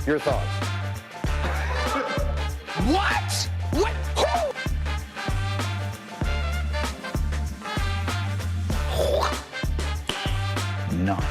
Your thoughts? What? What? Who? Nice.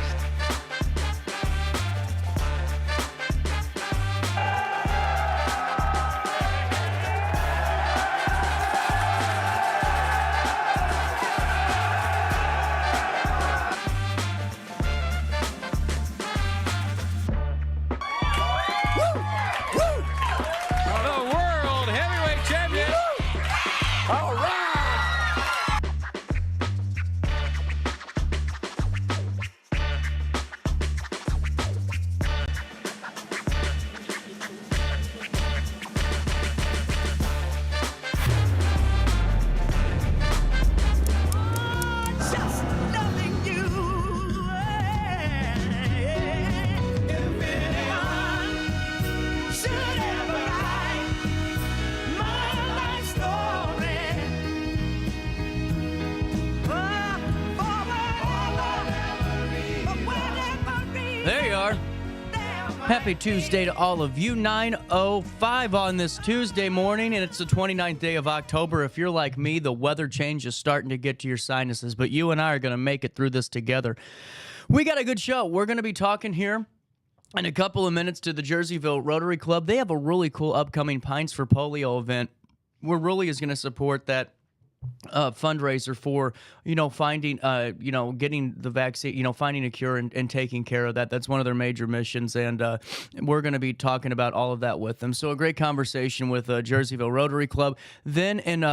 There you are. Happy Tuesday to all of you. 9:05 on this Tuesday morning, and it's the 29th day of October. If you're like me, the weather change is starting to get to your sinuses, but you and I are going to make it through this together. We got a good show. We're going to be talking here in a couple of minutes to the Jerseyville Rotary Club. They have a really cool upcoming Pints for Polio event. We're really is going to support that fundraiser for, finding, getting the vaccine, finding a cure and taking care of that. That's one of their major missions, and we're going to be talking about all of that with them. So a great conversation with Jerseyville Rotary Club. Then in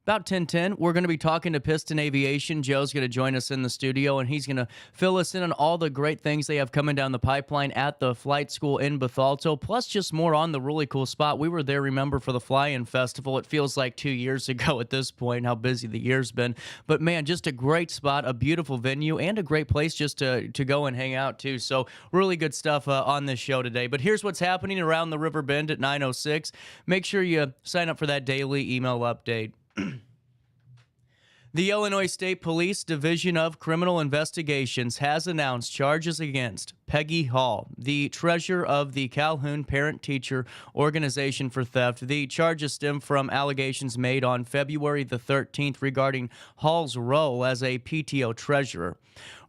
about 10:10, we're going to be talking to Piston Aviation. Joe's going to join us in the studio, and he's going to fill us in on all the great things they have coming down the pipeline at the flight school in Bethalto, plus just more on the really cool spot. We were there, remember, for the Fly-In Festival. It feels like 2 years ago at this point, how busy the year's been. But, man, just a great spot, a beautiful venue, and a great place just to go and hang out, too. So really good stuff on this show today. But here's what's happening around the River Bend at 9:06. Make sure you sign up for that daily email update. The Illinois State Police Division of Criminal Investigations has announced charges against Peggy Hall, the treasurer of the Calhoun Parent-Teacher Organization, for theft. The charges stem from allegations made on February the 13th regarding Hall's role as a PTO treasurer,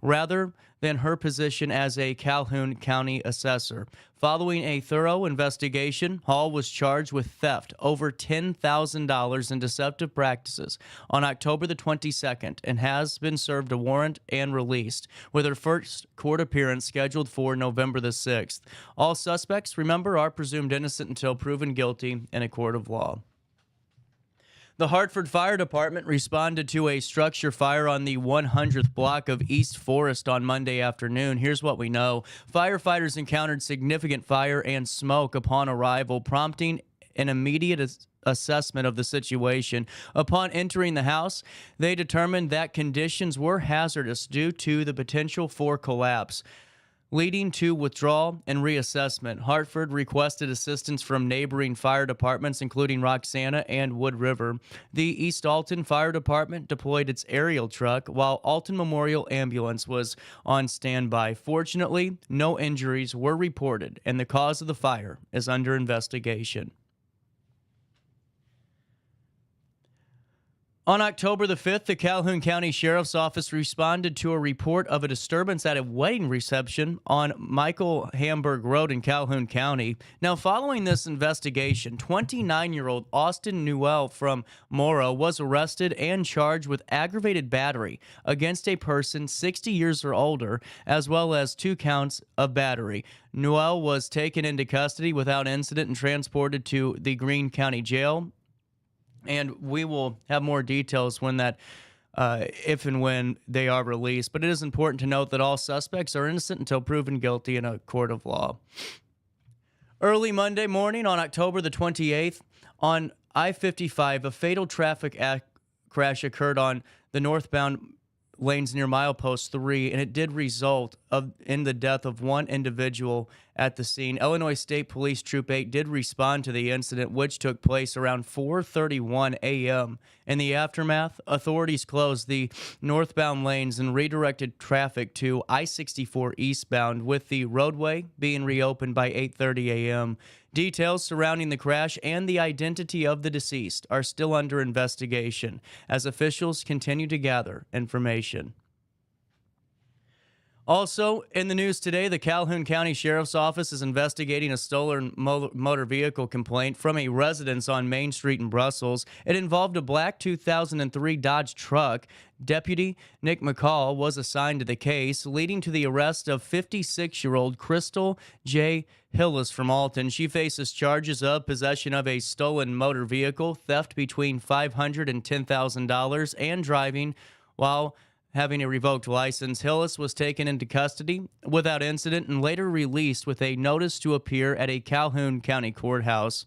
rather than her position as a Calhoun County assessor. Following a thorough investigation, Hall was charged with theft over $10,000 in deceptive practices on October the 22nd and has been served a warrant and released, with her first court appearance scheduled for November the 6th. All suspects, remember, are presumed innocent until proven guilty in a court of law. The Hartford Fire Department responded to a structure fire on the 100th block of East Forest on Monday afternoon. Here's what we know. Firefighters encountered significant fire and smoke upon arrival, prompting an immediate assessment of the situation. Upon entering the house, they determined that conditions were hazardous due to the potential for collapse, leading to withdrawal and reassessment. Hartford requested assistance from neighboring fire departments, including Roxana and Wood River. The East Alton Fire Department deployed its aerial truck, while Alton Memorial Ambulance was on standby. Fortunately, no injuries were reported, and the cause of the fire is under investigation. On October the 5th, the Calhoun County Sheriff's Office responded to a report of a disturbance at a wedding reception on Michael Hamburg Road in Calhoun County. Now, following this investigation, 29-year-old Austin Newell from Morrow was arrested and charged with aggravated battery against a person 60 years or older, as well as 2 counts of battery. Newell was taken into custody without incident and transported to the Greene County Jail. And we will have more details when that, if and when they are released. But it is important to note that all suspects are innocent until proven guilty in a court of law. Early Monday morning on October the 28th, on I-55, a fatal traffic crash occurred on the northbound lanes near milepost 3, and it did result in the death of one individual at the scene. Illinois State Police Troop 8 did respond to the incident, which took place around 4:31 a.m. In the aftermath, authorities closed the northbound lanes and redirected traffic to I-64 eastbound, with the roadway being reopened by 8:30 a.m. Details surrounding the crash and the identity of the deceased are still under investigation as officials continue to gather information. Also, in the news today, the Calhoun County Sheriff's Office is investigating a stolen motor vehicle complaint from a residence on Main Street in Brussels. It involved a black 2003 Dodge truck. Deputy Nick McCall was assigned to the case, leading to the arrest of 56-year-old Crystal J. Hillis from Alton. She faces charges of possession of a stolen motor vehicle, theft between $500 and $10,000, and driving while having a revoked license. Hillis was taken into custody without incident and later released with a notice to appear at a Calhoun County courthouse.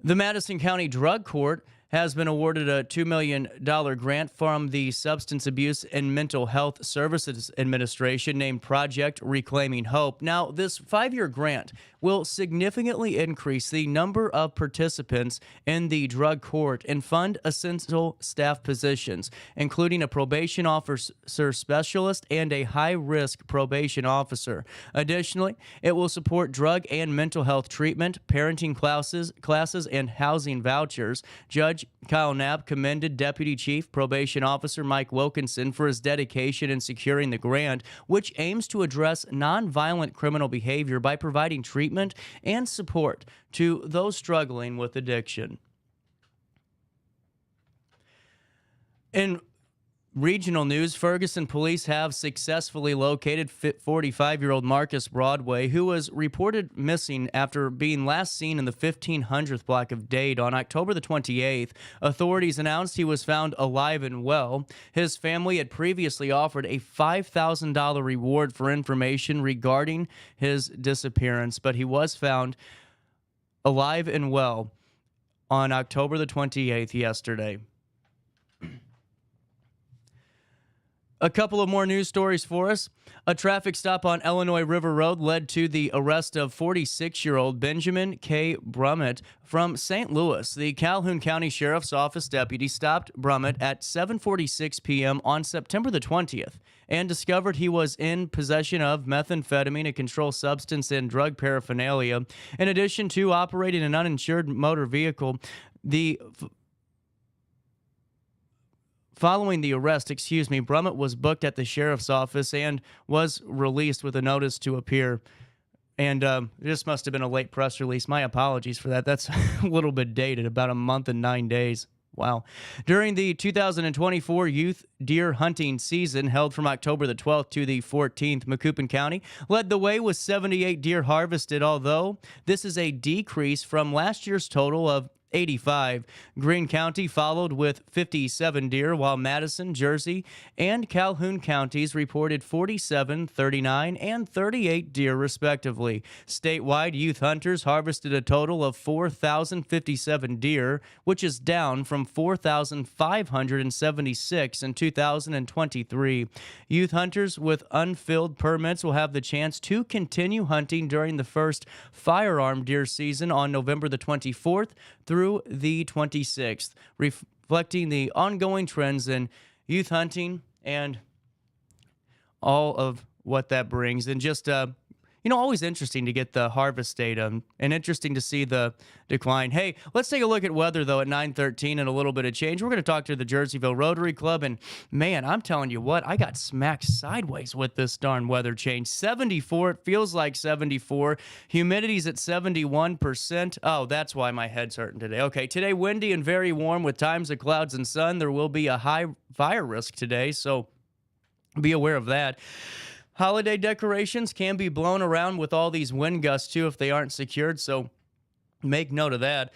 The Madison County Drug Court has been awarded a $2 million grant from the Substance Abuse and Mental Health Services Administration named Project Reclaiming Hope. Now, this 5-year grant will significantly increase the number of participants in the drug court and fund essential staff positions, including a probation officer specialist and a high-risk probation officer. Additionally, it will support drug and mental health treatment, parenting classes, and housing vouchers. Judge Kyle Knapp commended Deputy Chief Probation Officer Mike Wilkinson for his dedication in securing the grant, which aims to address nonviolent criminal behavior by providing treatment and support to those struggling with addiction. In regional news, Ferguson police have successfully located 45-year-old Marcus Broadway, who was reported missing after being last seen in the 1500th block of Dade on October the 28th. Authorities announced he was found alive and well. His family had previously offered a $5,000 reward for information regarding his disappearance, but he was found alive and well on October the 28th yesterday. A couple of more news stories for us. A traffic stop on Illinois River Road led to the arrest of 46-year-old Benjamin K. Brummett from St. Louis. The Calhoun County Sheriff's Office deputy stopped Brummett at 7:46 p.m. on September the 20th and discovered he was in possession of methamphetamine, a controlled substance, and drug paraphernalia. In addition to operating an uninsured motor vehicle, Following the arrest, Brummett was booked at the sheriff's office and was released with a notice to appear. And this must have been a late press release. My apologies for that. That's a little bit dated, about a month and 9 days. Wow. During the 2024 youth deer hunting season held from October the 12th to the 14th, Macoupin County led the way with 78 deer harvested, although this is a decrease from last year's total of 85. Greene County followed with 57 deer, while Madison, Jersey, and Calhoun counties reported 47, 39, and 38 deer, respectively. Statewide, youth hunters harvested a total of 4,057 deer, which is down from 4,576 in 2023. Youth hunters with unfilled permits will have the chance to continue hunting during the first firearm deer season on November the 24th through the 26th, reflecting the ongoing trends in youth hunting and all of what that brings. And just, always interesting to get the harvest data and interesting to see the decline. Hey, let's take a look at weather, though, at 9:13 and a little bit of change. We're going to talk to the Jerseyville Rotary Club, and, man, I'm telling you what, I got smacked sideways with this darn weather change. 74, it feels like 74. Humidity's at 71%. Oh, that's why my head's hurting today. Okay, today windy and very warm with times of clouds and sun. There will be a high fire risk today, so be aware of that. Holiday decorations can be blown around with all these wind gusts, too, if they aren't secured, so make note of that.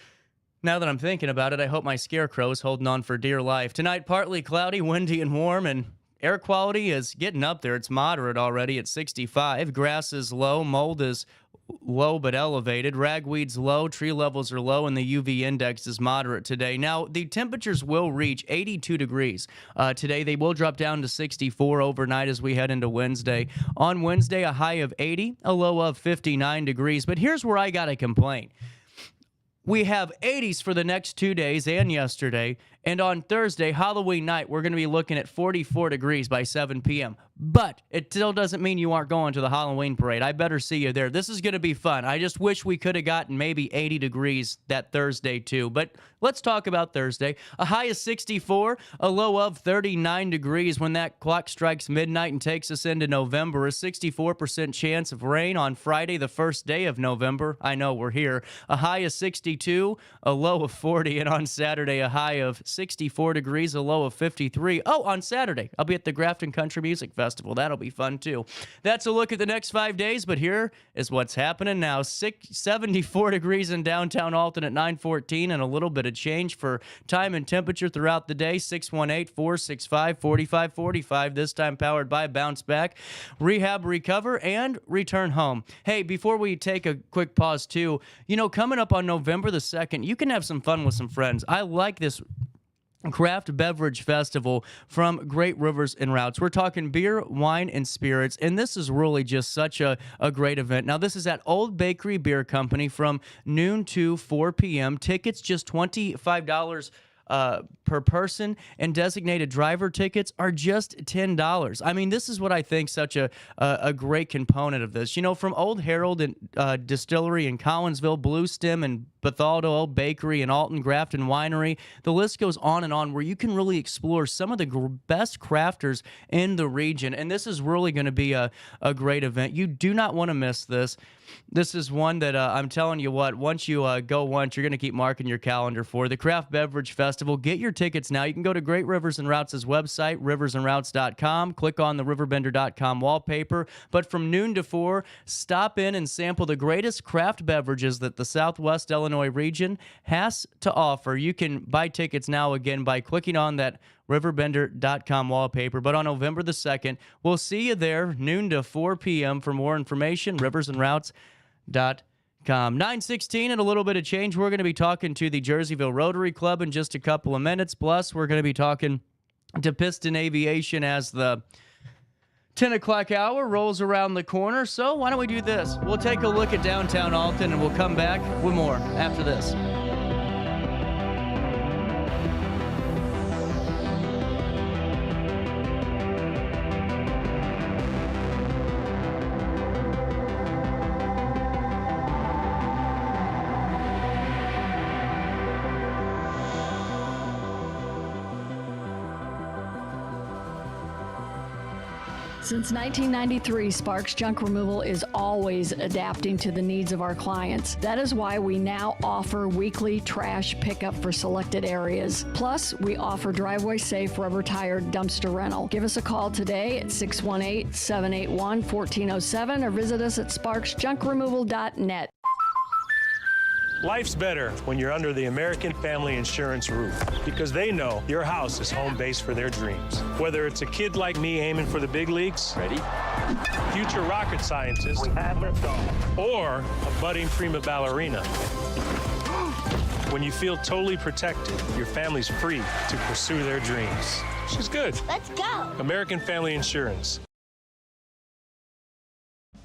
Now that I'm thinking about it, I hope my scarecrow is holding on for dear life. Tonight, partly cloudy, windy, and warm, and air quality is getting up there. It's moderate already at 65. Grass is low. Mold is low but elevated. Ragweed's low, tree levels are low, and the UV index is moderate today. Now, the temperatures will reach 82 degrees today. They will drop down to 64 overnight as we head into Wednesday. On Wednesday, a high of 80, a low of 59 degrees. But here's where I got to complain. We have 80s for the next 2 days and yesterday. And on Thursday, Halloween night, we're going to be looking at 44 degrees by 7 p.m. But it still doesn't mean you aren't going to the Halloween parade. I better see you there. This is going to be fun. I just wish we could have gotten maybe 80 degrees that Thursday too. But let's talk about Thursday. A high of 64, a low of 39 degrees when that clock strikes midnight and takes us into November. A 64% chance of rain on Friday, the first day of November. I know we're here. A high of 62, a low of 40, and on Saturday, a high of 64 degrees, a low of 53. Oh, on Saturday, I'll be at the Grafton Country Music Festival. That'll be fun, too. That's a look at the next 5 days, but here is what's happening now. 74 degrees in downtown Alton at 9:14, and a little bit of change for time and temperature throughout the day. 618-465-4545, this time powered by Bounce Back. Rehab, recover, and return home. Hey, before we take a quick pause, too, coming up on November the 2nd, you can have some fun with some friends. I like this craft beverage festival from Great Rivers and Routes. We're talking beer, wine, and spirits, and this is really just such a great event. Now, this is at Old Bakery Beer Company from noon to 4 p.m. Tickets just $25 per person, and designated driver tickets are just $10. I mean, this is what I think such a great component of this. From Old Herald and Distillery in Collinsville, Blue Stem and Bethalto, Old Bakery and Alton Grafton Winery, the list goes on and on, where you can really explore some of the best crafters in the region. And this is really going to be a great event. You do not want to miss this. This is one that I'm telling you what, once you go once, you're going to keep marking your calendar for. The Craft Beverage Festival. Get your tickets now. You can go to Great Rivers and Routes' website, RiverBender.com. Click on the RiverBender.com wallpaper. But from noon to 4, stop in and sample the greatest craft beverages that the Southwest Illinois region has to offer. You can buy tickets now again by clicking on that RiverBender.com wallpaper. But on November the 2nd, we'll see you there, noon to 4 p.m. For more information, RiversandRoutes.com. 9:16 and a little bit of change. We're going to be talking to the Jerseyville Rotary Club in just a couple of minutes. Plus, we're going to be talking to Piston Aviation as the 10 o'clock hour rolls around the corner. So why don't we do this? We'll take a look at downtown Alton, and we'll come back with more after this. Since 1993, Sparks Junk Removal is always adapting to the needs of our clients. That is why we now offer weekly trash pickup for selected areas. Plus, we offer driveway-safe rubber-tired dumpster rental. Give us a call today at 618-781-1407 or visit us at sparksjunkremoval.net. Life's better when you're under the American Family Insurance roof, because they know your house is home base for their dreams. Whether it's a kid like me aiming for the big leagues, ready, future rocket scientist, or a budding prima ballerina. When you feel totally protected, your family's free to pursue their dreams. She's good. Let's go. American Family Insurance.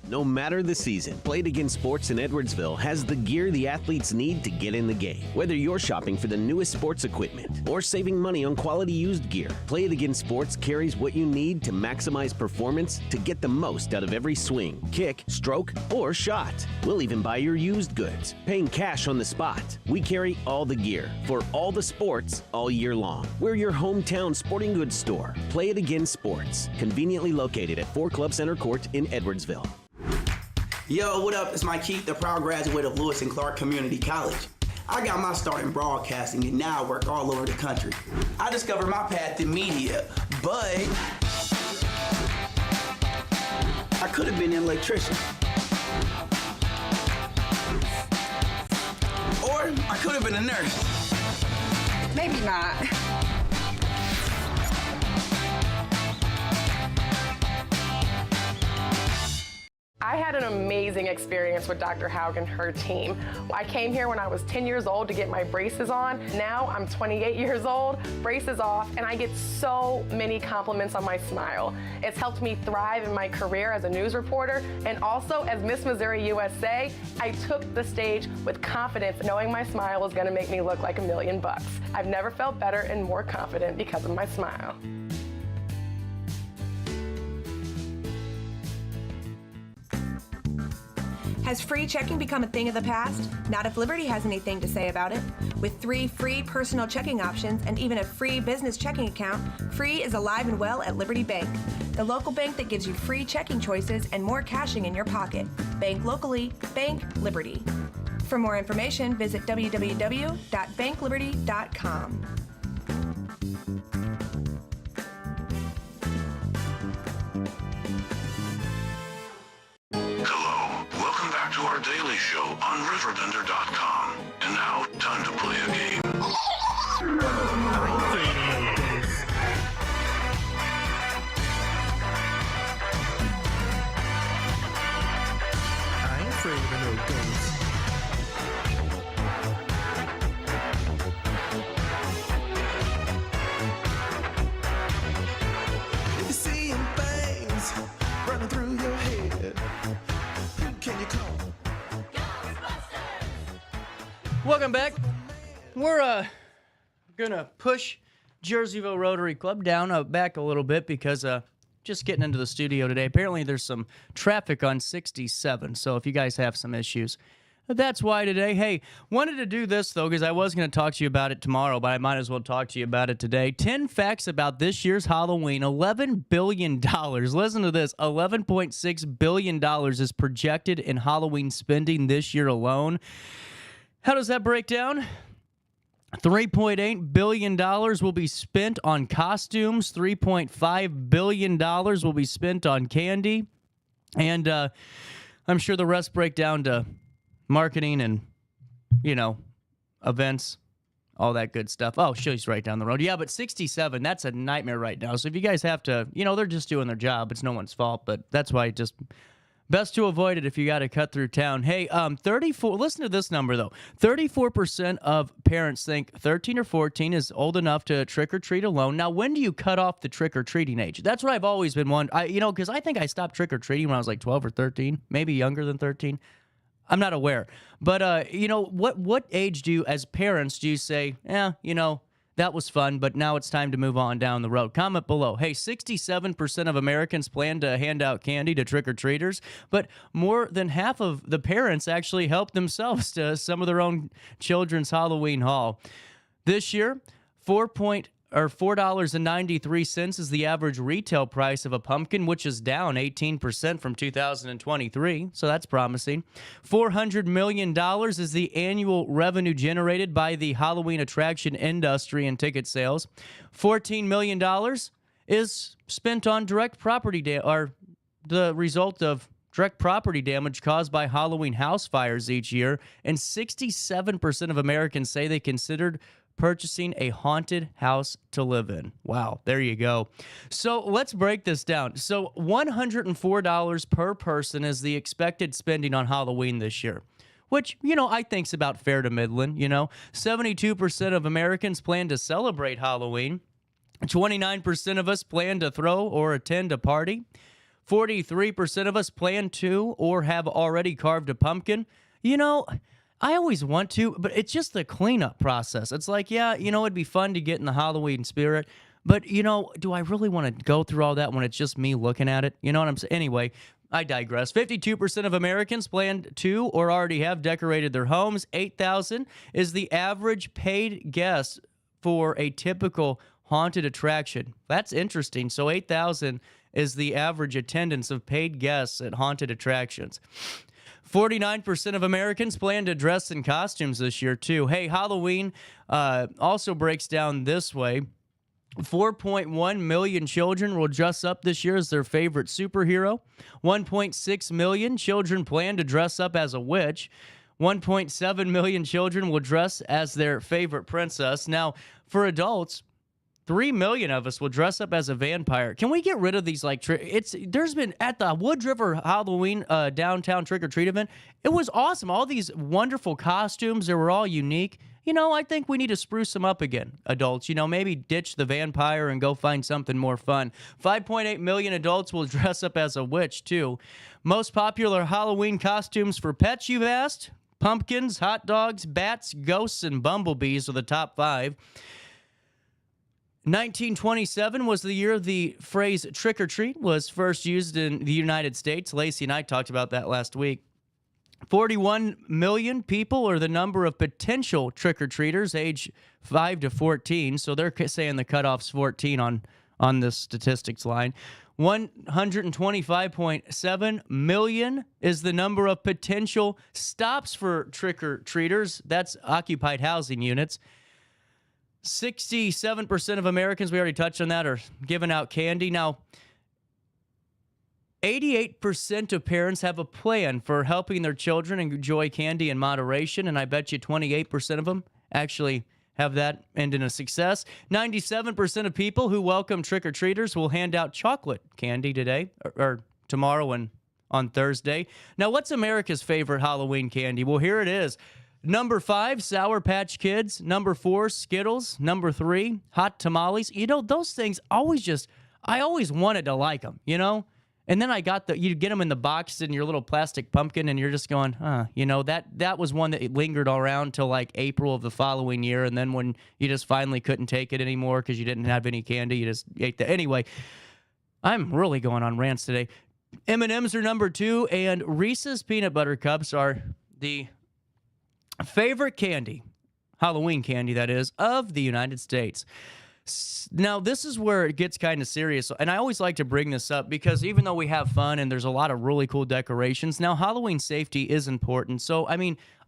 No matter the season, Play It Again Sports in Edwardsville has the gear the athletes need to get in the game. Whether you're shopping for the newest sports equipment or saving money on quality used gear, Play It Again Sports carries what you need to maximize performance to get the most out of every swing, kick, stroke, or shot. We'll even buy your used goods, paying cash on the spot. We carry all the gear for all the sports all year long. We're your hometown sporting goods store. Play It Again Sports, conveniently located at 4 Club Center Court in Edwardsville. Yo, what up? It's Mike Keith, the proud graduate of Lewis and Clark Community College. I got my start in broadcasting and now I work all over the country. I discovered my path in media, but I could have been an electrician. Or I could have been a nurse. Maybe not. I had an amazing experience with Dr. Haug and her team. I came here when I was 10 years old to get my braces on. Now I'm 28 years old, braces off, and I get so many compliments on my smile. It's helped me thrive in my career as a news reporter, and also as Miss Missouri USA, I took the stage with confidence, knowing my smile was gonna make me look like $1 million. I've never felt better and more confident because of my smile. Has free checking become a thing of the past? Not if Liberty has anything to say about it. With 3 free personal checking options and even a free business checking account, free is alive and well at Liberty Bank, the local bank that gives you free checking choices and more cashing in your pocket. Bank locally, bank Liberty. For more information, visit www.bankliberty.com. To our daily show on RiverBender.com. And now, time to play a game. I ain't afraid of no ghosts. If you're seeing things running through your head, who can you call? Welcome back. We're gonna push Jerseyville Rotary Club down back a little bit because just getting into the studio today. Apparently there's some traffic on 67, so if you guys have some issues, that's why today. Hey, wanted to do this though because I was going to talk to you about it tomorrow, but I might as well talk to you about it today. 10 facts about this year's Halloween. $11 billion. Listen to this. $11.6 billion is projected in Halloween spending this year alone. How does that break down? $3.8 billion will be spent on costumes. $3.5 billion will be spent on candy. And I'm sure the rest break down to marketing and, events, all that good stuff. Oh, she's right down the road. Yeah, but 67, that's a nightmare right now. So if you guys have to, they're just doing their job. It's no one's fault, but that's why just best to avoid it if you got to cut through town. Hey, 34, listen to this number, though. 34% of parents think 13 or 14 is old enough to trick-or-treat alone. Now, when do you cut off the trick-or-treating age? That's what I've always been wondering. Because I think I stopped trick-or-treating when I was like 12 or 13, maybe younger than 13. I'm not aware. But, what age do you, as parents, do you say, that was fun, but now it's time to move on down the road? Comment below. Hey, 67% of Americans plan to hand out candy to trick-or-treaters, but more than half of the parents actually help themselves to some of their own children's Halloween haul. This year, $4.93 is the average retail price of a pumpkin, which is down 18% from 2023, so that's promising. $400 million is the annual revenue generated by the Halloween attraction industry and ticket sales. $14 million is spent on direct property or the result of direct property damage caused by Halloween house fires each year, and 67% of Americans say they considered purchasing a haunted house to live in. Wow, there you go. So let's break this down. So $104 per person is the expected spending on Halloween this year, which, I think is about fair to Midland. 72% of Americans plan to celebrate Halloween. 29% of us plan to throw or attend a party. 43% of us plan to or have already carved a pumpkin. I always want to, but it's just the cleanup process. It's like, it'd be fun to get in the Halloween spirit, but, do I really want to go through all that when it's just me looking at it? You know what I'm saying? Anyway, I digress. 52% of Americans plan to or already have decorated their homes. 8,000 is the average paid guest for a typical haunted attraction. That's interesting. So 8,000 is the average attendance of paid guests at haunted attractions. 49% of Americans plan to dress in costumes this year, too. Hey, Halloween also breaks down this way. 4.1 million children will dress up this year as their favorite superhero. 1.6 million children plan to dress up as a witch. 1.7 million children will dress as their favorite princess. Now, for adults, 3 million of us will dress up as a vampire. Can we get rid of these like there's been at the Wood River Halloween downtown trick-or-treat event, it was awesome. All these wonderful costumes, they were all unique. I think we need to spruce them up again, adults. Maybe ditch the vampire and go find something more fun. 5.8 million adults will dress up as a witch, too. Most popular Halloween costumes for pets, you've asked? Pumpkins, hot dogs, bats, ghosts, and bumblebees are the top 5. 1927 was the year the phrase trick-or-treat was first used in the United States. Lacey and I talked about that last week. 41 million people are the number of potential trick-or-treaters age 5 to 14. So they're saying the cutoff's 14 on this statistics line. 125.7 million is the number of potential stops for trick-or-treaters. That's occupied housing units. 67% of Americans, we already touched on that, are giving out candy. Now, 88% of parents have a plan for helping their children enjoy candy in moderation, and I bet you 28% of them actually have that end in a success. 97% of people who welcome trick-or-treaters will hand out chocolate candy today, or tomorrow and on Thursday. Now, what's America's favorite Halloween candy? Well, here it is. Number 5, Sour Patch Kids. Number 4, Skittles. Number 3, Hot Tamales. Those things I always wanted to like them, And then you get them in the box in your little plastic pumpkin, and you're just going, that was one that lingered around till like April of the following year. And then when you just finally couldn't take it anymore because you didn't have any candy, you just ate that. Anyway, I'm really going on rants today. M&M's are number 2, and Reese's Peanut Butter Cups are the favorite candy, Halloween candy, that is, of the United States. Now, this is where it gets kind of serious, and I always like to bring this up because even though we have fun and there's a lot of really cool decorations, now Halloween safety is important. So,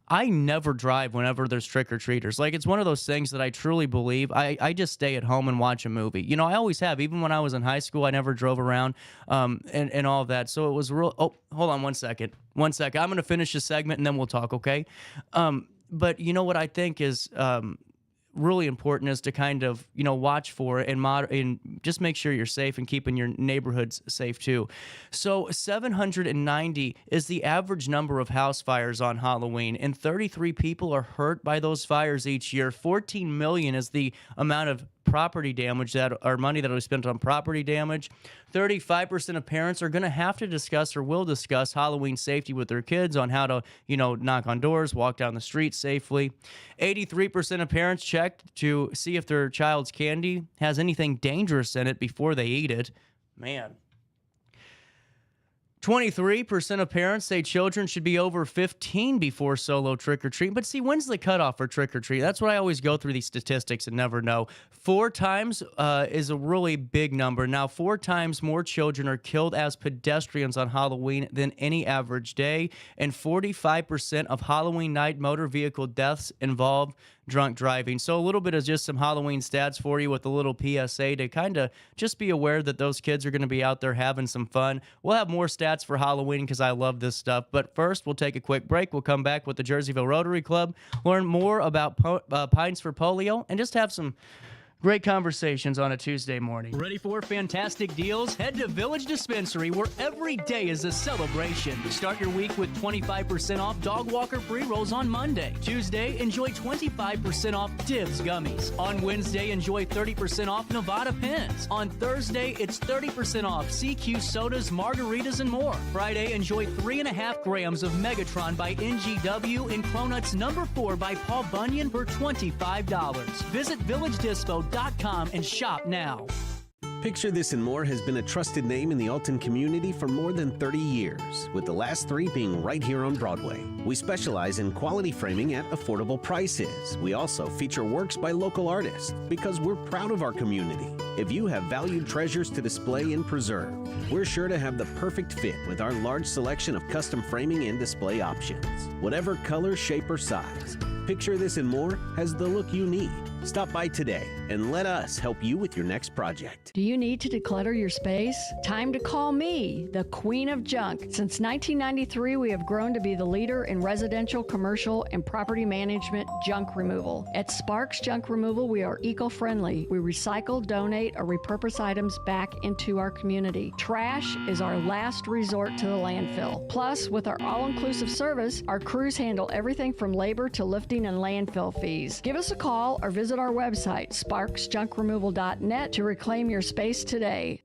I never drive whenever there's trick-or-treaters. Like, it's one of those things that I truly believe. I just stay at home and watch a movie. I always have. Even when I was in high school, I never drove around and all of that. So it was real. Oh, hold on one second. I'm going to finish this segment, and then we'll talk, okay? But what I think is really important is to kind of, watch for it and just make sure you're safe and keeping your neighborhoods safe too. So 790 is the average number of house fires on Halloween, and 33 people are hurt by those fires each year. 14 million is the amount of property damage money that we spent on property damage. 35% of parents are going to have to discuss or will discuss Halloween safety with their kids on how to, knock on doors, walk down the street safely. 83% of parents checked to see if their child's candy has anything dangerous in it before they eat it. Man. 23% of parents say children should be over 15 before solo trick-or-treat. But see, when's the cutoff for trick-or-treat? That's what I always go through these statistics and never know. 4 times is a really big number. Now, 4 times more children are killed as pedestrians on Halloween than any average day. And 45% of Halloween night motor vehicle deaths involve drunk driving. So a little bit of just some Halloween stats for you with a little PSA to kind of just be aware that those kids are going to be out there having some fun. We'll have more stats for Halloween because I love this stuff. But first, we'll take a quick break. We'll come back with the Jerseyville Rotary Club, learn more about Pints for Polio, and just have some great conversations on a Tuesday morning. Ready for fantastic deals? Head to Village Dispensary, where every day is a celebration. Start your week with 25% off Dog Walker pre-rolls on Monday. Tuesday, enjoy 25% off Divs gummies. On Wednesday, enjoy 30% off Nevada pins. On Thursday, it's 30% off CQ sodas, margaritas, and more. Friday, enjoy 3.5 grams of Megatron by NGW and Cronuts number 4 by Paul Bunyan for $25. Visit VillageDispo.com and shop now. Picture This and More has been a trusted name in the Alton community for more than 30 years, with the last 3 being right here on Broadway. We specialize in quality framing at affordable prices. We also feature works by local artists because we're proud of our community. If you have valued treasures to display and preserve, we're sure to have the perfect fit with our large selection of custom framing and display options. Whatever color, shape, or size, Picture This and More has the look you need. Stop by today and let us help you with your next project. Do you need to declutter your space? Time to call me, the Queen of Junk. Since 1993, we have grown to be the leader in residential, commercial, and property management junk removal. At Sparks Junk Removal, we are eco-friendly. We recycle, donate, or repurpose items back into our community. Trash is our last resort to the landfill. Plus, with our all-inclusive service, our crews handle everything from labor to lifting and landfill fees. Give us a call or visit our website, sparksjunkremoval.net, to reclaim your space today.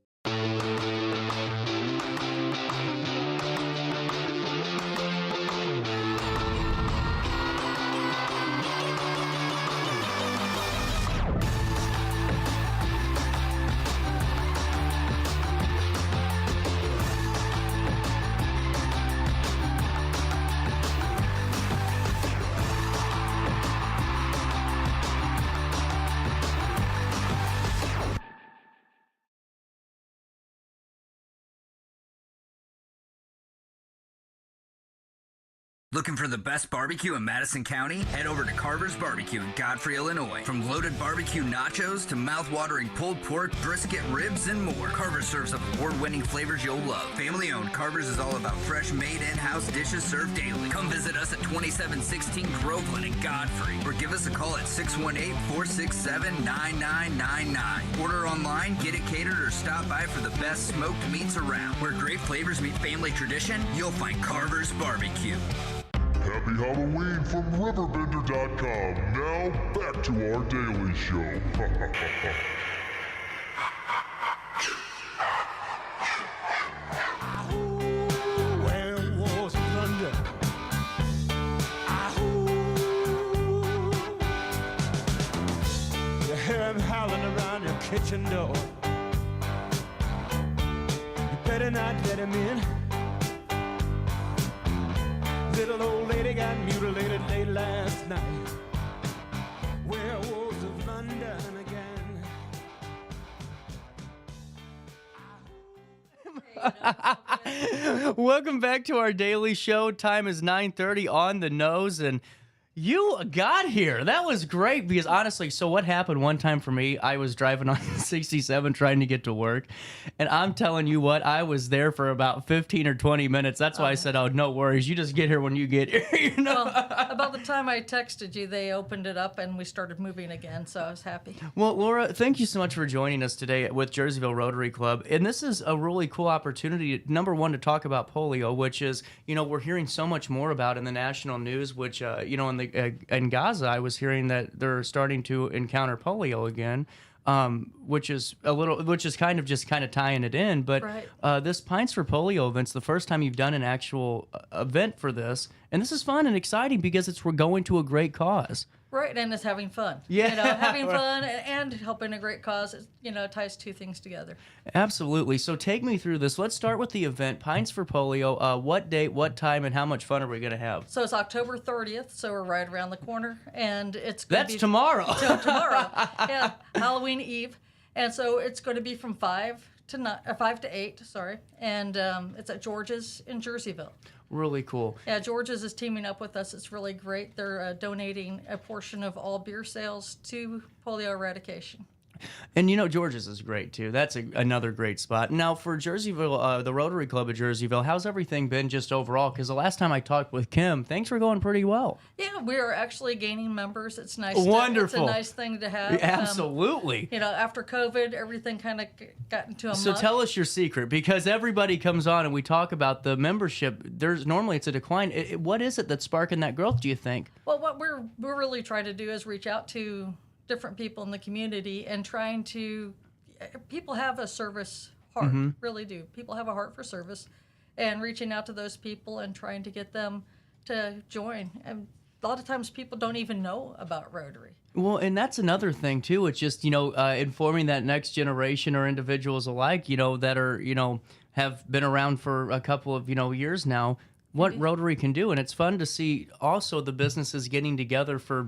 Looking for the best barbecue in Madison County? Head over to Carver's Barbecue in Godfrey, Illinois. From loaded barbecue nachos to mouth-watering pulled pork, brisket, ribs, and more, Carver's serves up award-winning flavors you'll love. Family-owned, Carver's is all about fresh, made in-house dishes served daily. Come visit us at 2716 Groveland in Godfrey, or give us a call at 618-467-9999. Order online, get it catered, or stop by for the best smoked meats around. Where great flavors meet family tradition, you'll find Carver's Barbecue. Happy Halloween from RiverBender.com. Now, back to our daily show. Where was thunder? You hear him howling around your kitchen door. You better not let him in. Little old lady got mutilated late last night. Werewolves of London again. Welcome back to our daily show. Time is 9:30 on the nose, and you got here. That was great because honestly, so what happened one time for me, I was driving on 67 trying to get to work, and I'm telling you what, I was there for about 15 or 20 minutes. That's why I said, oh, no worries. You just get here when you get here. You know? Well, about the time I texted you, they opened it up and we started moving again, so I was happy. Well, Laura, thank you so much for joining us today with Jerseyville Rotary Club. And this is a really cool opportunity, number one, to talk about polio, which is, you know, we're hearing so much more about in the national news, which, you know, in Gaza, I was hearing that they're starting to encounter polio again, which is kind of tying it in. But right. This Pints for Polio event's the first time you've done an actual event for this, and this is fun and exciting because we're going to a great cause. Right, and it's having fun. Yeah. You know, having fun and helping a great cause, you know, ties two things together. Absolutely. So take me through this. Let's start with the event, Pints for Polio. What date, what time, and how much fun are we going to have? So it's October 30th, so we're right around the corner, and it's going to be... That's tomorrow. Tomorrow. Yeah, Halloween Eve. And so it's going to be from 5 to 8, and it's at George's in Jerseyville. Really cool. Yeah, George's is teaming up with us. It's really great. They're donating a portion of all beer sales to polio eradication. And, you know, George's is great, too. That's another great spot. Now, for Jerseyville, the Rotary Club of Jerseyville, how's everything been just overall? Because the last time I talked with Kim, things were going pretty well. Yeah, we are actually gaining members. It's nice. Wonderful. It's a nice thing to have. Absolutely. You know, after COVID, everything kind of got into a So muck. tell us your secret, because everybody comes on and we talk about the membership. Normally it's a decline. What is it that's sparking that growth, do you think? Well, what we're really trying to do is reach out to different people in the community and trying to, people have a service heart, really do. People have a heart for service, and reaching out to those people and trying to get them to join. And a lot of times people don't even know about Rotary. Well, and that's another thing too. It's just, you know, informing that next generation or individuals alike, you know, that are, you know, have been around for a couple of, you know, years now, what Rotary can do. And it's fun to see also the businesses getting together for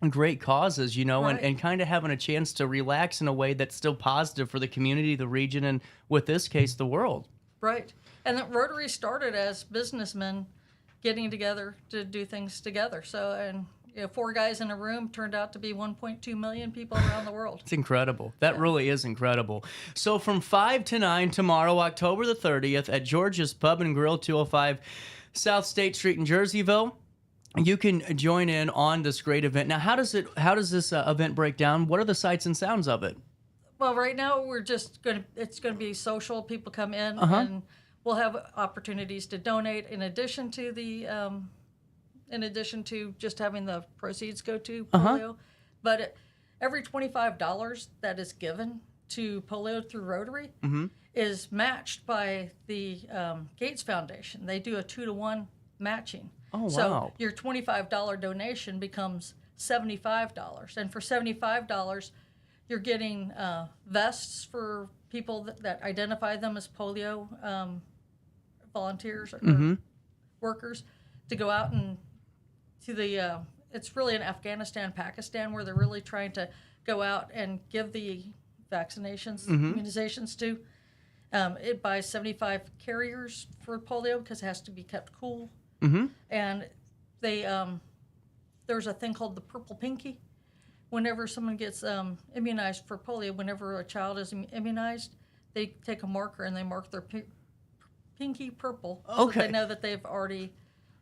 great causes, you know, Right. and kind of having a chance to relax in a way that's still positive for the community, the region, and with this case, the world. Right. And that Rotary started as businessmen getting together to do things together. So, and 4 guys in a room turned out to be 1.2 million people around the world. It's incredible. That really is incredible. So from 5 to 9 tomorrow, October the 30th, at George's Pub and Grill, 205 South State Street in Jerseyville, you can join in on this great event. Now, how does this event break down? What are the sights and sounds of it? Well, right now we're just it's going to be social. People come in and we'll have opportunities to donate in addition to just having the proceeds go to polio. But every $25 that is given to polio through Rotary is matched by the Gates Foundation. They do a 2-to-1 matching. Oh, wow. So your $25 donation becomes $75. And for $75, you're getting vests for people that identify them as polio volunteers or workers to go out and to the, it's really in Afghanistan, Pakistan, where they're really trying to go out and give the vaccinations, immunizations to. It buys 75 carriers for polio because it has to be kept cool. And they there's a thing called the purple pinky. Whenever someone gets immunized for polio, whenever a child is immunized, they take a marker and they mark their pinky purple so that they know that they've already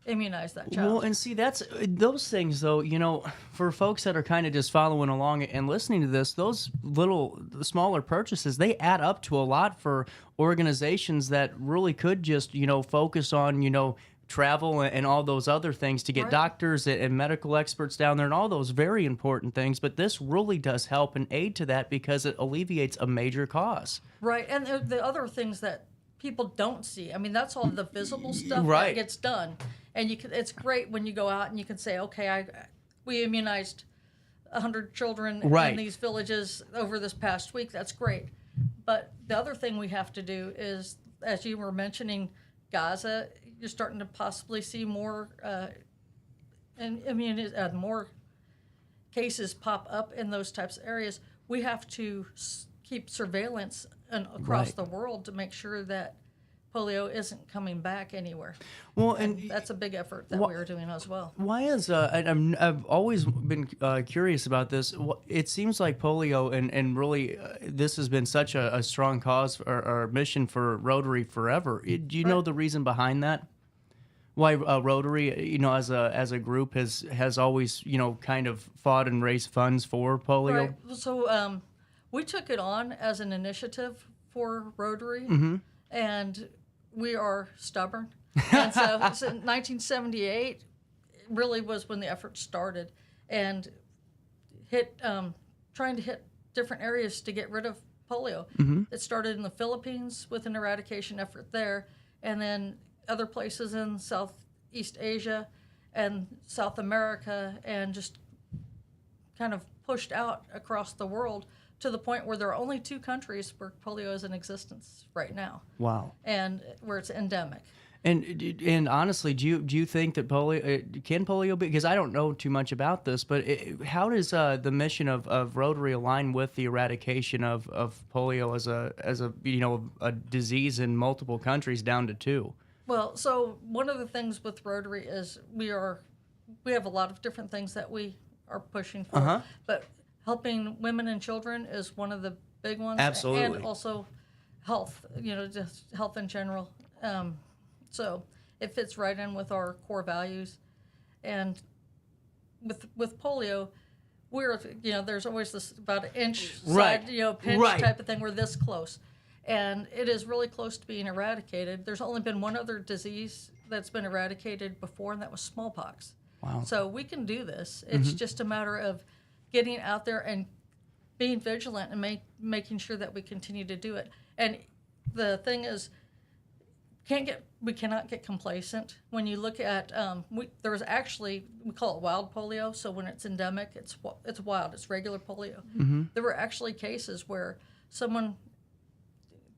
immunize that child. Well, and see, that's those things, though, you know, for folks that are kind of just following along and listening to this, those little smaller purchases, they add up to a lot for organizations that really could just, you know, focus on, you know, travel and all those other things to get doctors and medical experts down there and all those very important things. But this really does help and aid to that because it alleviates a major cost. Right. And the other things that people don't see, I mean, that's all the visible stuff that gets done. And you can, it's great when you go out and you can say, okay, we immunized 100 children in these villages over this past week. That's great. But the other thing we have to do is, as you were mentioning, Gaza, you're starting to possibly see more more cases pop up in those types of areas. We have to keep surveillance across the world to make sure that polio isn't coming back anywhere. Well, and that's a big effort that we're doing as well. Why is I've always been curious about this. It seems like polio and really this has been such a strong cause or mission for Rotary forever. Do you know the reason behind that? Why Rotary, you know, as a group has always, you know, kind of fought and raised funds for polio? Right. So we took it on as an initiative for Rotary, and we are stubborn. And so 1978 really was when the effort started, and trying to hit different areas to get rid of polio. It started in the Philippines with an eradication effort there, and then other places in Southeast Asia and South America, and just kind of pushed out across the world to the point where there are only 2 countries where polio is in existence right now. Wow. And where it's endemic. And honestly, do you think that polio can polio be? Because I don't know too much about this, but how does the mission of Rotary align with the eradication of polio as a you know a disease in multiple countries down to 2? Well, so one of the things with Rotary is we have a lot of different things that we are pushing for, but helping women and children is one of the big ones. Absolutely. And also health, you know, just health in general. So it fits right in with our core values. And with polio, we're, you know, there's always this about an inch side, you know, pinch type of thing. We're this close. And it is really close to being eradicated. There's only been one other disease that's been eradicated before, and that was smallpox. Wow. So we can do this. It's just a matter of getting out there and being vigilant and making sure that we continue to do it. And the thing is, we cannot get complacent. When you look at, there was actually, we call it wild polio. So when it's endemic, it's wild. It's regular polio. There were actually cases where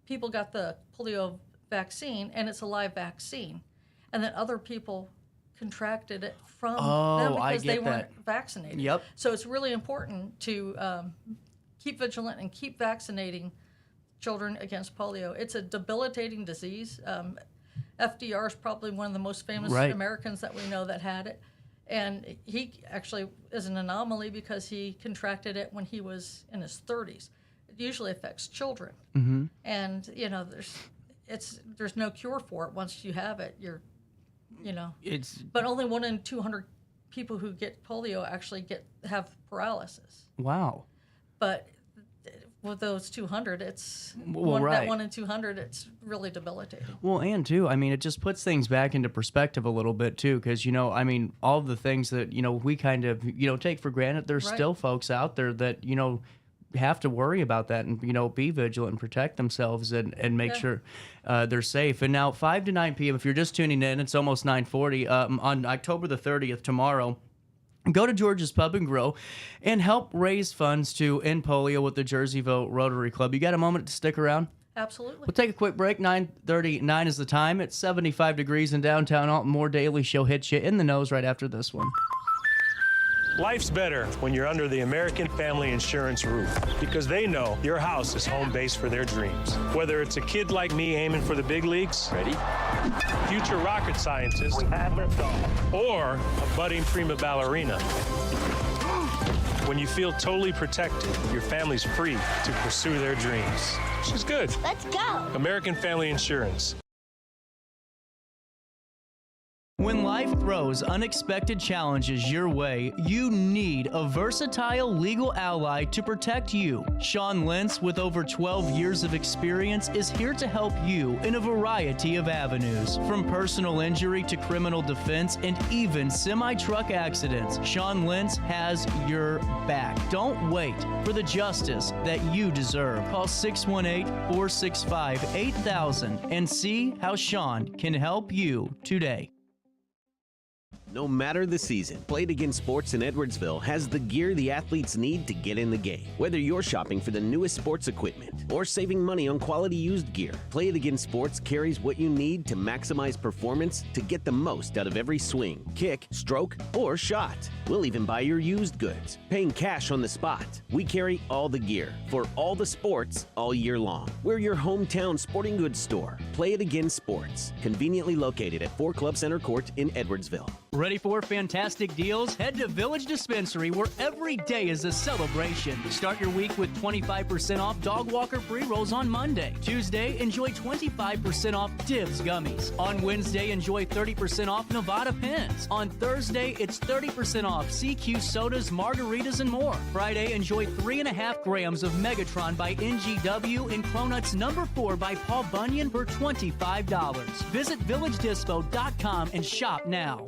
people got the polio vaccine, and it's a live vaccine, and then other people contracted it from them because they weren't vaccinated. Yep. So it's really important to keep vigilant and keep vaccinating children against polio. It's a debilitating disease. FDR is probably one of the most famous Americans that we know that had it, And he actually is an anomaly because he contracted it when he was in his 30s. It usually affects children. Mm-hmm. And, you know, there's no cure for it. Once you have it, but only 1 in 200 people who get polio actually have paralysis. Wow. But with those 200, it's right. That 1 in 200. It's really debilitating. Well, and too, I mean, it just puts things back into perspective a little bit too, because I mean, all the things that we kind of take for granted. There's Right. still folks out there that have to worry about that and be vigilant and protect themselves and make sure they're safe. And now 5 to 9 p.m. If you're just tuning in, it's almost 9:40 on October the 30th tomorrow. Go to George's Pub and Grill and help raise funds to end polio with the Jerseyville Rotary Club. You got a moment to stick around? Absolutely. We'll take a quick break. 9:39 is the time. It's 75 degrees in downtown Alton. More Daily Show hits you in the nose right after this one. Life's better when you're under the American Family Insurance roof because they know your house is home base for their dreams. Whether it's a kid like me aiming for the big leagues, ready? Future rocket scientist, or a budding prima ballerina. When you feel totally protected, your family's free to pursue their dreams. She's good. Let's go. American Family Insurance. When life throws unexpected challenges your way, you need a versatile legal ally to protect you. Sean Lentz, with over 12 years of experience, is here to help you in a variety of avenues. From personal injury to criminal defense and even semi-truck accidents, Sean Lentz has your back. Don't wait for the justice that you deserve. Call 618-465-8000 and see how Sean can help you today. No matter the season, Play It Again Sports in Edwardsville has the gear the athletes need to get in the game. Whether you're shopping for the newest sports equipment or saving money on quality used gear, Play It Again Sports carries what you need to maximize performance to get the most out of every swing, kick, stroke, or shot. We'll even buy your used goods, paying cash on the spot. We carry all the gear for all the sports all year long. We're your hometown sporting goods store. Play It Again Sports, conveniently located at 4 Club Center Court in Edwardsville. Ready for fantastic deals? Head to Village Dispensary, where every day is a celebration. Start your week with 25% off Dog Walker pre-rolls on Monday. Tuesday, enjoy 25% off Divs gummies. On Wednesday, enjoy 30% off Nevada pins. On Thursday, it's 30% off CQ sodas, margaritas, and more. Friday, enjoy 3.5 grams of Megatron by NGW and Cronuts number 4 by Paul Bunyan for $25. Visit VillageDispo.com and shop now.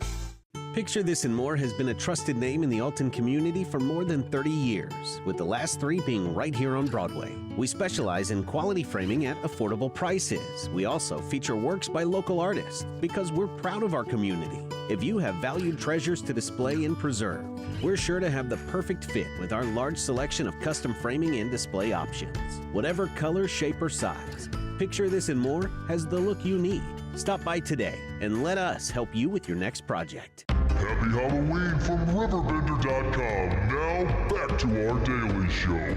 Picture This and More has been a trusted name in the Alton community for more than 30 years, with the last 3 being right here on Broadway. We specialize in quality framing at affordable prices. We also feature works by local artists because we're proud of our community. If you have valued treasures to display and preserve, we're sure to have the perfect fit with our large selection of custom framing and display options. Whatever color, shape, or size, Picture This and More has the look you need. Stop by today and let us help you with your next project. Happy Halloween from RiverBender.com. Now back to our daily show.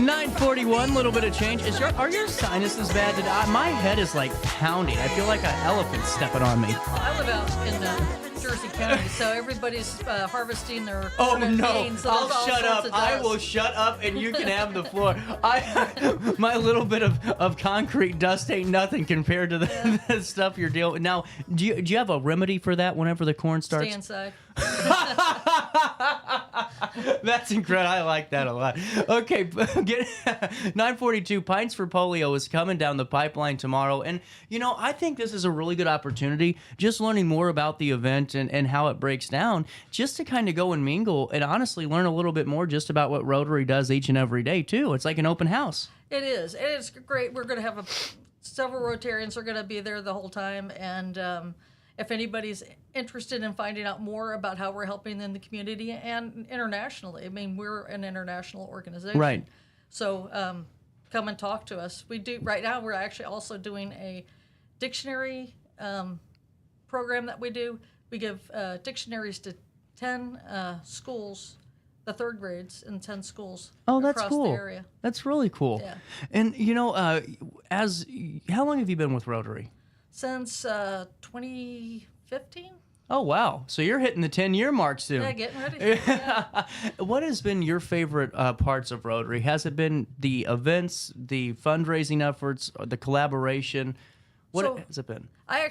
9:41, little bit of change. Are your sinuses bad today? My head is like pounding. I feel like an elephant stepping on me. I live out in Jersey County, so everybody's harvesting their Oh no! beans, so I'll there's all shut sorts up. of I dust. will shut up, and you can have the floor. My little bit of concrete dust ain't nothing compared to the stuff you're dealing with. Now, do you have a remedy for that whenever the corn starts? Stay inside. That's incredible. I like that a lot. Okay, 942 Pints for Polio is coming down the pipeline tomorrow. And, I think this is a really good opportunity, just learning more about the event and how it breaks down, just to kind of go and mingle and honestly learn a little bit more just about what Rotary does each and every day, too. It's like an open house. It is. It is great. We're going to have several Rotarians are going to be there the whole time. And if anybody's interested in finding out more about how we're helping in the community and internationally, I mean, we're an international organization. Right. So come and talk to us. We do right now. We're actually also doing a dictionary program that we do. We give dictionaries to 10 schools the third grades in 10 schools. Oh, that's across cool. the area. That's really cool. Yeah. And how long have you been with Rotary? Since 2015. Oh, wow. So you're hitting the 10-year mark soon. Yeah, getting ready. Yeah. What has been your favorite parts of Rotary? Has it been the events, the fundraising efforts, or the collaboration? What has it been? I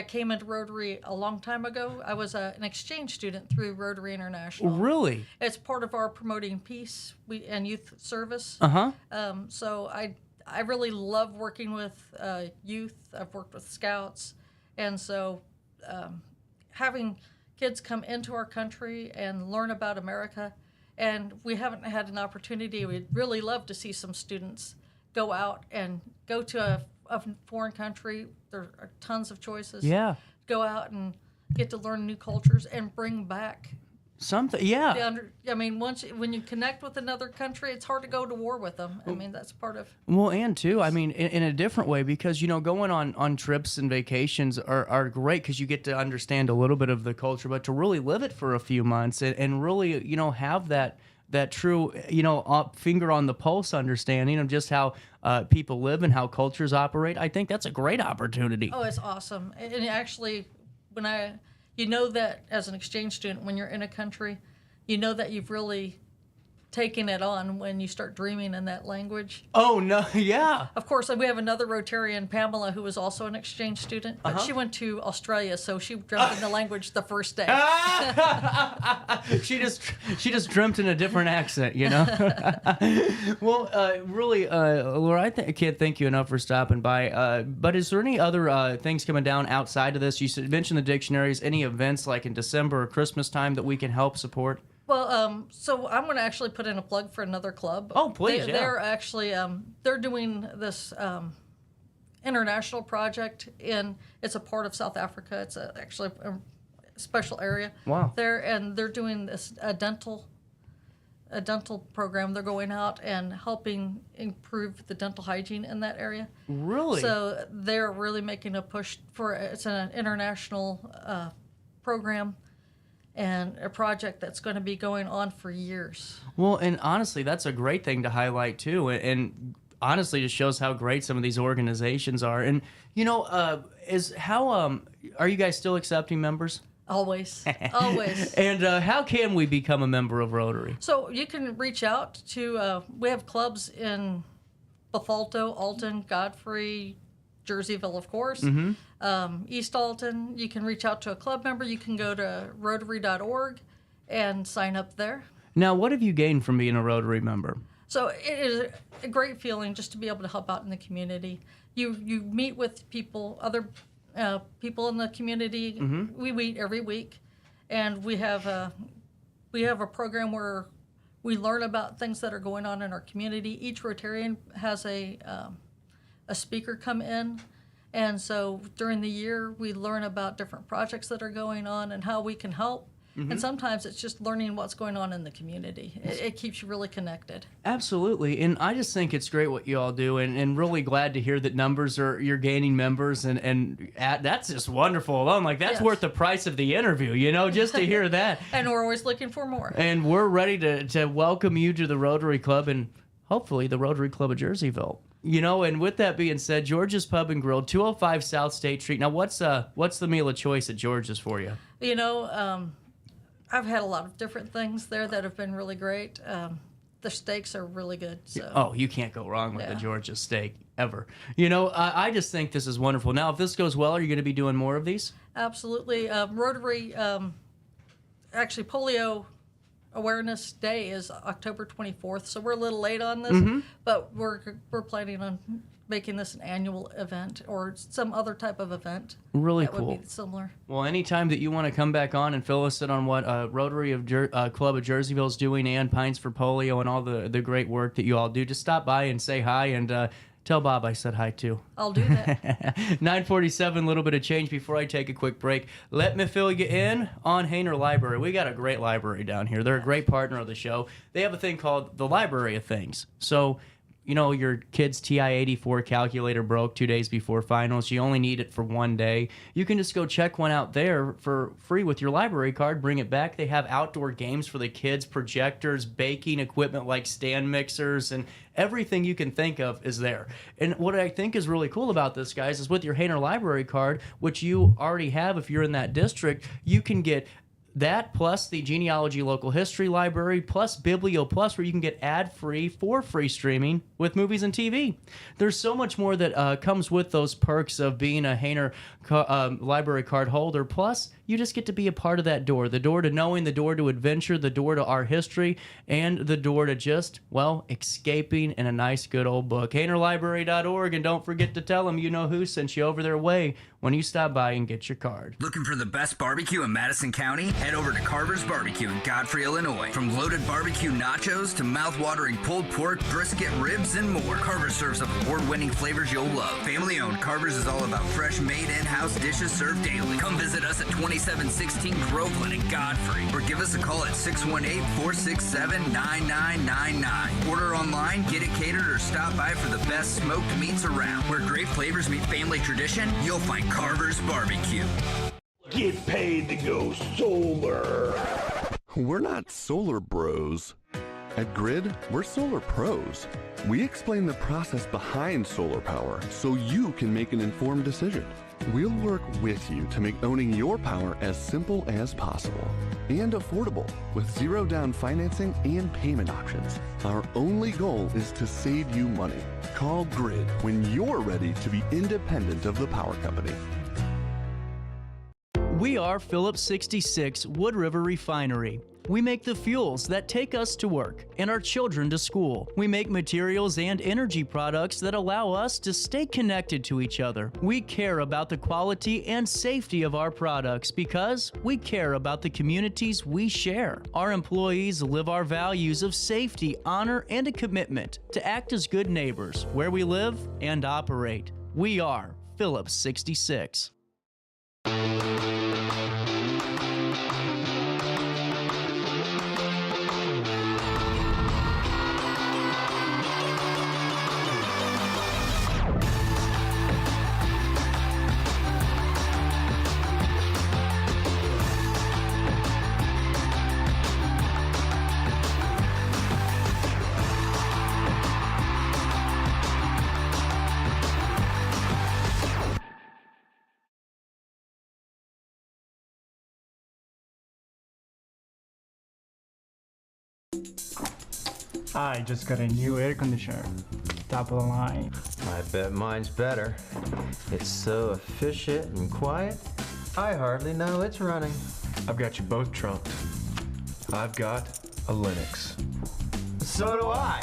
came into Rotary a long time ago. I was an exchange student through Rotary International. Really? It's part of our promoting peace and youth service. Uh-huh. So I really love working with youth. I've worked with scouts. And so having kids come into our country and learn about America, and we haven't had an opportunity. We'd really love to see some students go out and go to a foreign country. There are tons of choices. Yeah. Go out and get to learn new cultures and bring back something. Yeah. When you connect with another country, it's hard to go to war with them. I mean, that's part of. Well, and too, in a different way, because going on trips and vacations are great because you get to understand a little bit of the culture, but to really live it for a few months and really have that true finger on the pulse understanding of just how people live and how cultures operate. I think that's a great opportunity. Oh, it's awesome. And actually, that as an exchange student, when you're in a country, that you've really taken it on when you start dreaming in that language. Oh, no, yeah. Of course, we have another Rotarian, Pamela, who was also an exchange student, but she went to Australia, so she dreamt in the language the first day. She just dreamt in a different accent, Well, really, Laura, I can't thank you enough for stopping by. But is there any other things coming down outside of this? You mentioned the dictionaries. Any events like in December or Christmas time that we can help support? Well, so I'm going to actually put in a plug for another club. Oh, please, yeah. They're actually, they're doing this international project, and it's a part of South Africa. It's actually a special area. Wow. They're doing this a dental program. They're going out and helping improve the dental hygiene in that area. Really? So they're really making a push for it's an international program. And a project that's going to be going on for years. Well, and honestly, that's a great thing to highlight, too. And honestly, just shows how great some of these organizations are. And, are you guys still accepting members? Always. Always. And how can we become a member of Rotary? So you can reach out to, we have clubs in Bethalto, Alton, Godfrey, Jerseyville, of course. Mm-hmm. East Alton, you can reach out to a club member. You can go to Rotary.org and sign up there. Now, what have you gained from being a Rotary member? So it is a great feeling just to be able to help out in the community. You meet with other people in the community. Mm-hmm. We meet every week, and we have a program where we learn about things that are going on in our community. Each Rotarian has a speaker come in. And so during the year, we learn about different projects that are going on and how we can help. Mm-hmm. And sometimes it's just learning what's going on in the community. It keeps you really connected. Absolutely. And I just think it's great what you all do, and really glad to hear that you're gaining members, and that's just wonderful alone. Like, that's worth the price of the interview, just to hear that. And we're always looking for more. And we're ready to welcome you to the Rotary Club and hopefully the Rotary Club of Jerseyville. And with that being said, George's Pub and Grill, 205 South State Street. Now, what's the meal of choice at George's for you? I've had a lot of different things there that have been really great. The steaks are really good. So. Oh, you can't go wrong with the George's steak, ever. I just think this is wonderful. Now, if this goes well, are you going to be doing more of these? Absolutely. Rotary, actually, Polio Awareness Day is October 24th, so we're a little late on this, but we're planning on making this an annual event or some other type of event. Really that cool. Would be similar. Well, anytime that you want to come back on and fill us in on what Rotary of Club of Jerseyville is doing, and Pints for Polio, and all the great work that you all do, just stop by and say hi, and tell Bob I said hi too. I'll do that. 9:47, a little bit of change before I take a quick break. Let me fill you in on Hayner Library. We got a great library down here. They're a great partner of the show. They have a thing called the Library of Things. So your kid's TI-84 calculator broke 2 days before finals, you only need it for 1 day, you can just go check one out there for free with your library card, bring it back. They have outdoor games for the kids, projectors, baking equipment like stand mixers, and everything you can think of is there. And what I think is really cool about this, guys, is with your Hayner library card, which you already have if you're in that district, you can get that plus the Genealogy Local History Library plus Biblio Plus, where you can get ad-free for free streaming with movies and TV. There's so much more that comes with those perks of being a Hayner library card holder. Plus, you just get to be a part of that door. The door to knowing, the door to adventure, the door to our history, and the door to just, well, escaping in a nice good old book. HaynerLibrary.org, and don't forget to tell them you know who sent you over their way when you stop by and get your card. Looking for the best barbecue in Madison County? Head over to Carver's Barbecue in Godfrey, Illinois. From loaded barbecue nachos to mouth-watering pulled pork, brisket, ribs, and more, Carver's serves up award-winning flavors you'll love. Family-owned, Carver's is all about fresh, made in-house dishes served daily. Come visit us at 2716 Groveland in Godfrey, or give us a call at 618-467-9999. Order online, get it catered, or stop by for the best smoked meats around. Where great flavors meet family tradition, you'll find Carver's Barbecue. Get paid to go solar. We're not solar bros. At Grid, we're solar pros. We explain the process behind solar power so you can make an informed decision. We'll work with you to make owning your power as simple as possible and affordable with zero down financing and payment options. Our only goal is to save you money. Call Grid when you're ready to be independent of the power company. We are Phillips 66 Wood River Refinery. We make the fuels that take us to work and our children to school. We make materials and energy products that allow us to stay connected to each other. We care about the quality and safety of our products because we care about the communities we share. Our employees live our values of safety, honor, and a commitment to act as good neighbors where we live and operate. We are Phillips 66. I just got a new air conditioner. Top of the line. I bet mine's better. It's so efficient and quiet, I hardly know it's running. I've got you both trumped. I've got a Linux. So do I.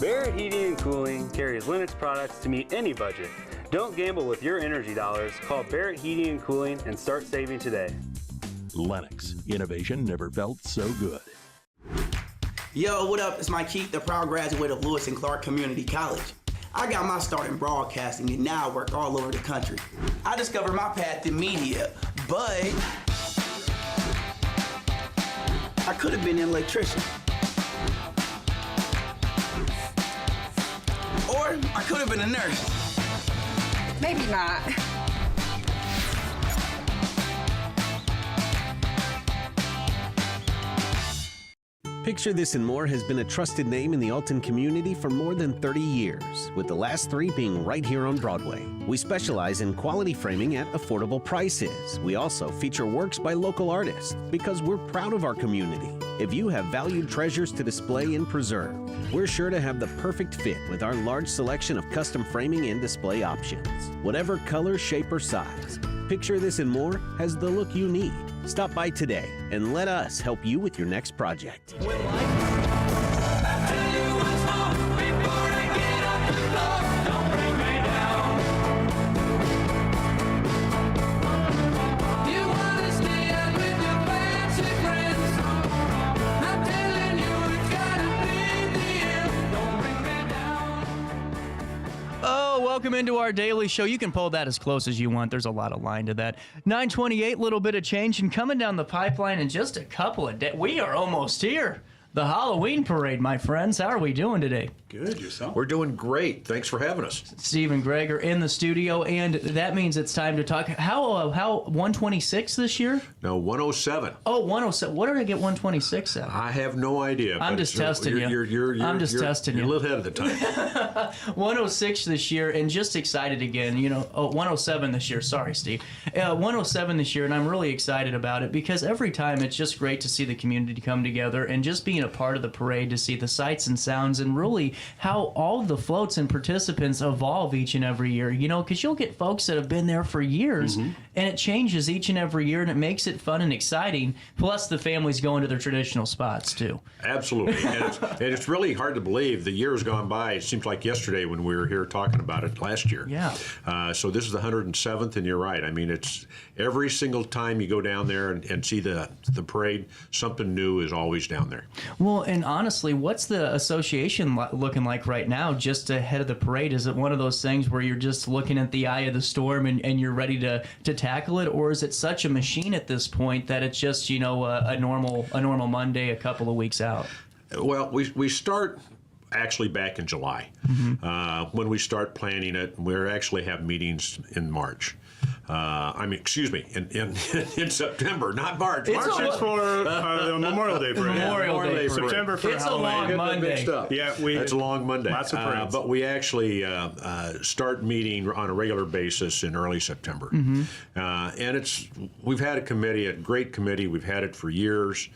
Barrett Heating and Cooling carries Linux products to meet any budget. Don't gamble with your energy dollars. Call Barrett Heating and Cooling and start saving today. Lennox. Innovation never felt so good. Yo, what up? It's Mike Keith, the proud graduate of Lewis and Clark Community College. I got my start in broadcasting and now I work all over the country. I discovered my path in media, but I could have been an electrician. Or I could have been a nurse. Maybe not. Picture This and More has been a trusted name in the Alton community for more than 30 years, with the last 3 being right here on Broadway. We specialize in quality framing at affordable prices. We also feature works by local artists because we're proud of our community. If you have valued treasures to display and preserve, we're sure to have the perfect fit with our large selection of custom framing and display options. Whatever color, shape, or size, Picture This and More has the look you need. Stop by today and let us help you with your next project. Welcome into our daily show. You can pull that as close as you want. There's a lot of line to that. 9:28, little bit of change, and coming down the pipeline in just a couple of days. We are almost here. The Halloween parade, my friends. How are we doing today? Good, yourself? We're doing great. Thanks for having us. Steve and Greg are in the studio, and that means it's time to talk. How 126 this year? No, 107. Oh, 107. What did I get 126 at? I have no idea. I'm just testing you. I'm just testing you. You're a little ahead of the time. 106 this year, and just excited again. You know, 107 this year. Sorry, Steve. 107 this year, and I'm really excited about it because every time it's just great to see the community come together and just being a part of the parade, to see the sights and sounds and really how all the floats and participants evolve each and every year. You know, because you'll get folks that have been there for years, and it changes each and every year, and it makes it fun and exciting. Plus, the families go into their traditional spots too. Absolutely, and it's really hard to believe. The year's gone by. It seems like yesterday when we were here talking about it last year. Yeah. So this is the 107th, and you're right. I mean, it's every single time you go down there and see the parade, something new is always down there. Well, and honestly, what's the association looking like right now just ahead of the parade? Is it one of those things where you're just looking at the eye of the storm and you're ready to tackle it? Or is it such a machine at this point that it's just, you know, a normal Monday a couple of weeks out? Well, we start actually back in July. When we start planning it, we actually have meetings in March. Excuse me, in September, not March. March is for the Memorial Day parade. Memorial Day parade. September for it's Halloween. A long Monday. Yeah, that's a long Monday. Lots of parades. But we actually start meeting on a regular basis in early September. And we've had a great committee. We've had it for years,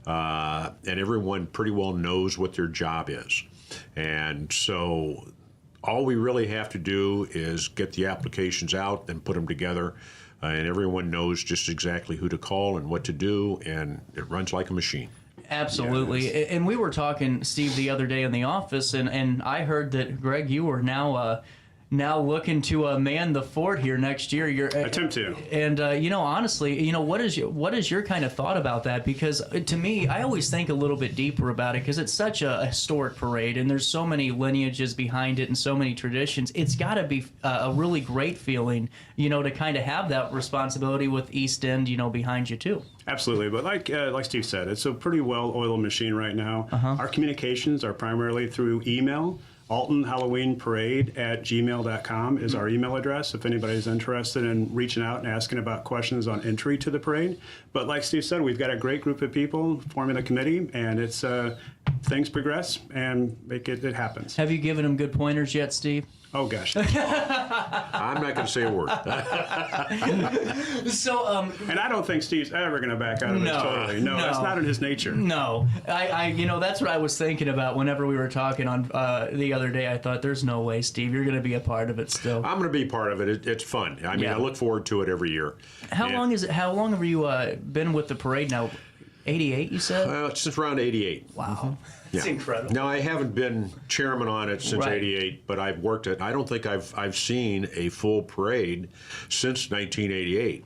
and everyone pretty well knows what their job is. And so all we really have to do is get the applications out and put them together, and everyone knows just exactly who to call and what to do, and it runs like a machine. Absolutely. Yeah, and we were talking, Steve, the other day in the office, and I heard that, Greg, you are now looking to man the fort here next year. Attempt to. And you know, honestly, you know, what is your kind of thought about that? Because to me, I always think a little bit deeper about it because it's such a historic parade, and there's so many lineages behind it and so many traditions. It's got to be a really great feeling, you know, to kind of have that responsibility with East End, you know, behind you too. Absolutely, but like Steve said, it's a pretty well-oiled machine right now. Our communications are primarily through email. Alton Halloween Parade at gmail.com is our email address if anybody's interested in reaching out and asking about questions on entry to the parade. But like Steve said, we've got a great group of people forming the committee, and it's things progress and it happens. Have you given them good pointers yet, Steve? Oh, gosh. I'm not going to say a word. So, and I don't think Steve's ever going to back out of this totally. No, that's not in his nature. No. You know, that's what I was thinking about whenever we were talking on the other day. I thought, there's no way, Steve, you're going to be a part of it still. I'm going to be part of it. It's fun. I mean, I look forward to it every year. How long have you been with the parade now? 88, you said? Well, it's since around 88. Wow. It's incredible. Now, I haven't been chairman on it since 88, but I've worked it. I don't think I've seen a full parade since 1988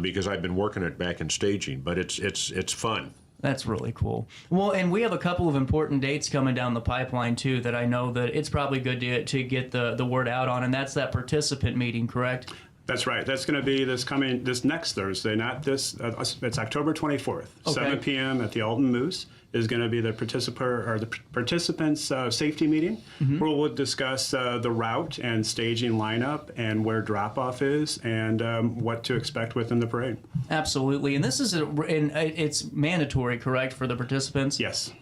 because I've been working it back in staging, but it's fun. That's really cool. Well, and we have a couple of important dates coming down the pipeline, too, that I know that it's probably good to get the word out on, and that's that participant meeting, correct? That's right. That's going to be this next Thursday, not this. It's October 24th, 7 p.m. at the Alton Moose is going to be the participants safety meeting, where we'll discuss the route and staging lineup and where drop-off is and what to expect within the parade. Absolutely. And this is it's mandatory, correct, for the participants? Yes.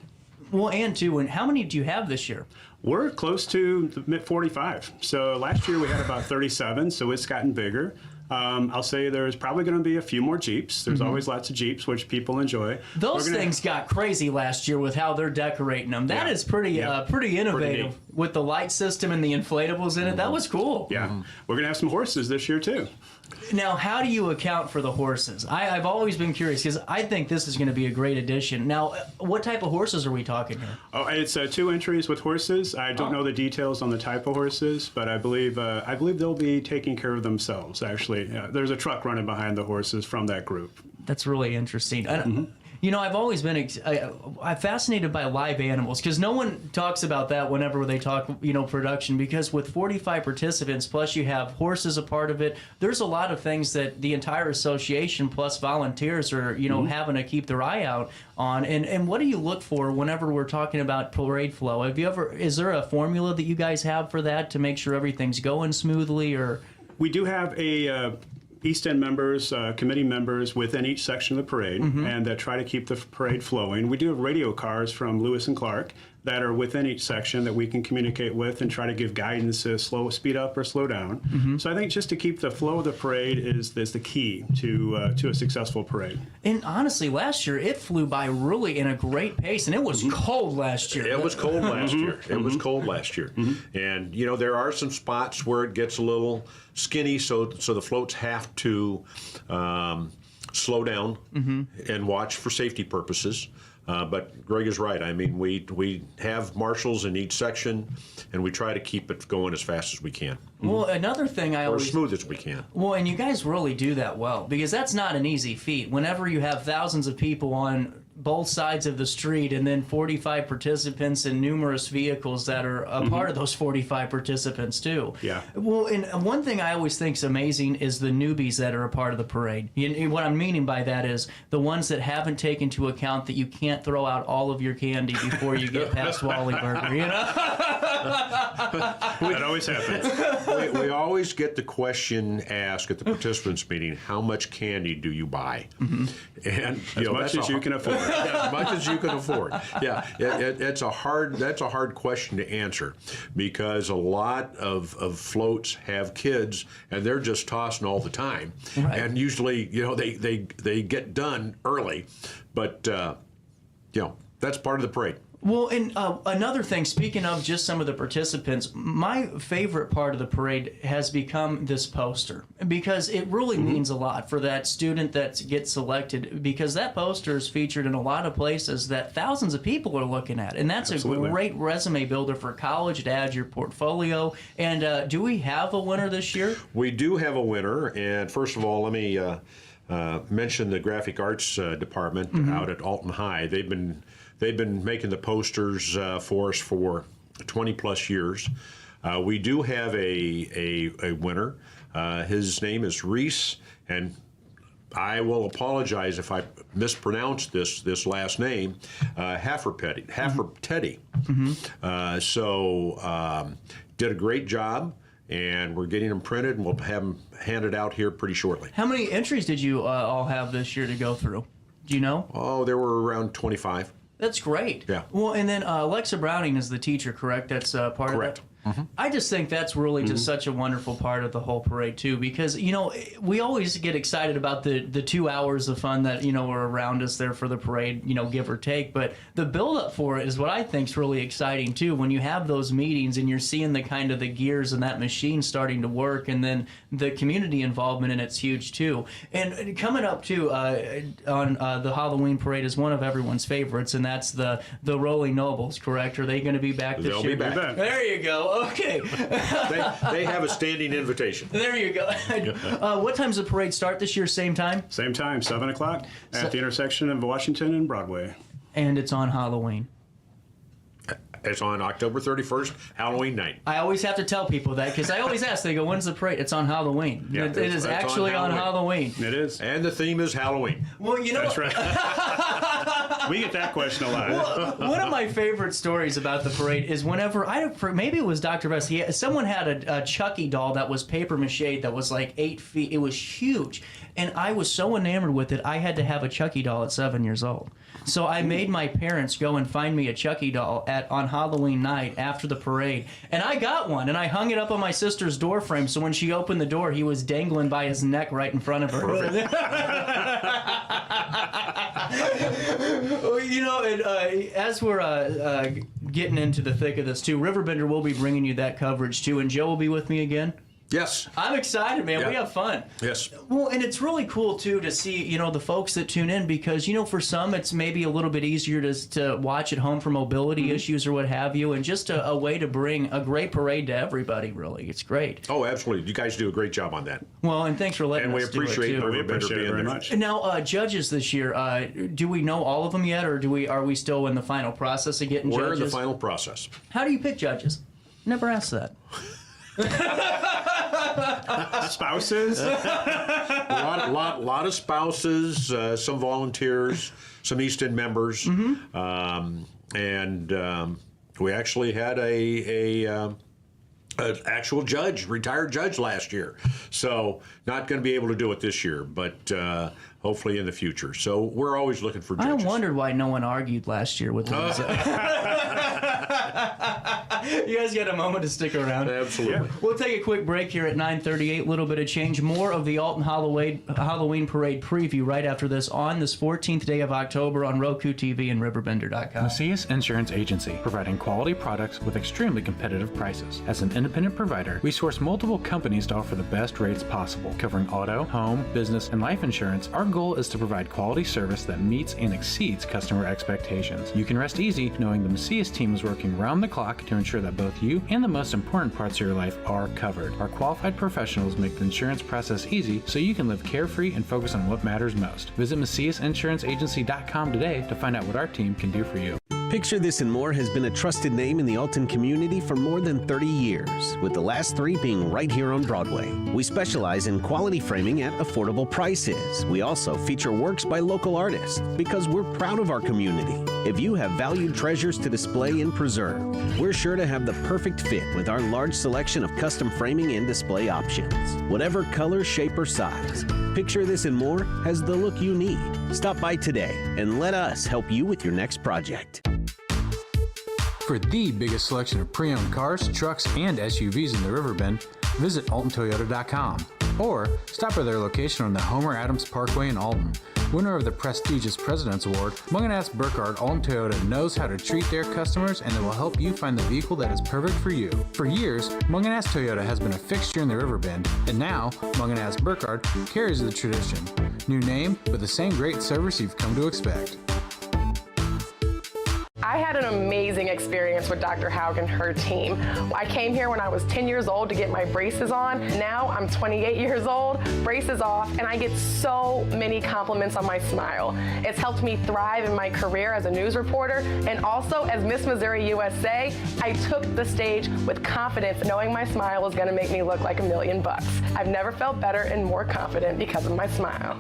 Well, and how many do you have this year? We're close to the mid-45. So last year we had about 37, so it's gotten bigger. I'll say there's probably going to be a few more Jeeps. There's always lots of Jeeps, which people enjoy. Those things got crazy last year with how they're decorating them. That is pretty innovative with the light system and the inflatables in it. That was cool. Yeah. We're going to have some horses this year, too. Now, how do you account for the horses? I've always been curious because I think this is going to be a great addition. Now, what type of horses are we talking here? Oh, it's 2 entries with horses. I don't know the details on the type of horses, but I believe they'll be taking care of themselves, actually. There's a truck running behind the horses from that group. That's really interesting. I've always been I'm fascinated by live animals because no one talks about that whenever they talk, production, because with 45 participants, plus you have horses a part of it, there's a lot of things that the entire association plus volunteers are, having to keep their eye out on. And what do you look for whenever we're talking about parade flow? Is there a formula that you guys have for that to make sure everything's going smoothly? Or we do have a East End members, committee members within each section of the parade, and that try to keep the parade flowing. We do have radio cars from Lewis and Clark that are within each section that we can communicate with and try to give guidance to speed up or slow down. So I think just to keep the flow of the parade is the key to a successful parade. And honestly, last year it flew by really in a great pace, and it was cold last year. It was cold last year. It was cold last year. And, there are some spots where it gets a little skinny, so the floats have to slow down and watch for safety purposes. But Greg is right. I mean, we have marshals in each section, and we try to keep it going as fast as we can. Well, another thing or as smooth as we can. Well, and you guys really do that well, because that's not an easy feat. Whenever you have thousands of people on both sides of the street and then 45 participants and numerous vehicles that are a part of those 45 participants too. Yeah. Well, and one thing I always think is amazing is the newbies that are a part of the parade. What I'm meaning by that is the ones that haven't taken into account that you can't throw out all of your candy before you get past Wally Burger, That always happens. We always get the question asked at the participants meeting, how much candy do you buy? And as much as you can afford. As much as you can afford. Yeah, that's a hard question to answer, because a lot of floats have kids and they're just tossing all the time, and usually they get done early, but that's part of the parade. Well, and another thing, speaking of just some of the participants, my favorite part of the parade has become this poster, because it really means a lot for that student that gets selected, because that poster is featured in a lot of places that thousands of people are looking at, and that's a great resume builder for college to add your portfolio. And do we have a winner this year? We do have a winner, and first of all, let me mention the graphic arts department out at Alton High. They've been making the posters for us for 20 plus years. We do have a winner. His name is Reese, and I will apologize if I mispronounce this last name, Hafferteddy. Did a great job, and we're getting them printed, and we'll have them handed out here pretty shortly. How many entries did you all have this year to go through? Do you know? Oh, there were around 25. That's great. Yeah. Well, and then Alexa Browning is the teacher, correct? That's part of it? Correct. I just think that's really just such a wonderful part of the whole parade too, because we always get excited about the 2 hours of fun that are around us there for the parade, give or take, but the build up for it is what I think is really exciting too, when you have those meetings and you're seeing the kind of the gears and that machine starting to work, and then the community involvement in it's huge too. And coming up too on the Halloween parade is one of everyone's favorites, and that's the Rolling Nobles, correct? Are they going to be back this year? They'll be back. There you go. Okay. they have a standing invitation. There you go. What time's the parade start this year? Same time? Same time, 7 o'clock at the intersection of Washington and Broadway. And it's on Halloween. It's on October 31st, Halloween night. I always have to tell people that, because I always ask, they go, when's the parade? It's on Halloween. Yeah, it is actually on Halloween. It is. And the theme is Halloween. Well, That's right. We get that question a lot. Well, one of my favorite stories about the parade is whenever, maybe it was Dr. Vest, someone had a Chucky doll that was paper mache that was like 8 feet. It was huge. And I was so enamored with it, I had to have a Chucky doll at 7 years old. So I made my parents go and find me a Chucky doll on Halloween night after the parade. And I got one, and I hung it up on my sister's door frame, so when she opened the door, he was dangling by his neck right in front of her. As we're getting into the thick of this, too, RiverBender will be bringing you that coverage, too, and Joe will be with me again. Yes. I'm excited, man. Yeah. We have fun. Yes. Well, and it's really cool, too, to see, the folks that tune in because, for some it's maybe a little bit easier to watch at home for mobility issues or what have you, and just a way to bring a great parade to everybody, really. It's great. Oh, absolutely. You guys do a great job on that. Well, and thanks for letting us do it, too. And we appreciate RiverBender being very there. much. And now, judges this year, do we know all of them yet, or are we still in the final process of getting We're judges? in the final process. How do you pick judges? Never asked that. Spouses? A lot of spouses, some volunteers, some East End members, and we actually had an actual judge, retired judge last year. So not going to be able to do it this year, but hopefully in the future. So we're always looking for judges. I wondered why no one argued last year with those. You guys got a moment to stick around. Absolutely. We'll take a quick break here at 9:38. A little bit of change. More of the Alton Halloween Parade preview right after this on this 14th day of October on Roku TV and RiverBender.com. Macias Insurance Agency, providing quality products with extremely competitive prices. As an independent provider, we source multiple companies to offer the best rates possible, covering auto, home, business, and life insurance. Our goal is to provide quality service that meets and exceeds customer expectations. You can rest easy knowing the Macias team is working round the clock to ensure that both you and the most important parts of your life are covered. Our qualified professionals make the insurance process easy so you can live carefree and focus on what matters most. Visit MaciasInsuranceAgency.com today to find out what our team can do for you. Picture This and More has been a trusted name in the Alton community for more than 30 years, with the last 3 being right here on Broadway. We specialize in quality framing at affordable prices. We also feature works by local artists because we're proud of our community. If you have valued treasures to display and preserve, we're sure to have the perfect fit with our large selection of custom framing and display options. Whatever color, shape, or size, Picture This and More has the look you need. Stop by today and let us help you with your next project. For the biggest selection of pre-owned cars, trucks, and SUVs in the Riverbend, visit AltonToyota.com or stop by their location on the Homer Adams Parkway in Alton. Winner of the prestigious President's Award, Munganast Burkhardt Alton Toyota knows how to treat their customers, and they will help you find the vehicle that is perfect for you. For years, Munganast Toyota has been a fixture in the Riverbend, and now Munganast Burkhardt carries the tradition. New name, but the same great service you've come to expect. I had an amazing experience with Dr. Haug and her team. I came here when I was 10 years old to get my braces on. Now I'm 28 years old, braces off, and I get so many compliments on my smile. It's helped me thrive in my career as a news reporter, and also as Miss Missouri USA, I took the stage with confidence, knowing my smile was gonna make me look like $1 million. I've never felt better and more confident because of my smile.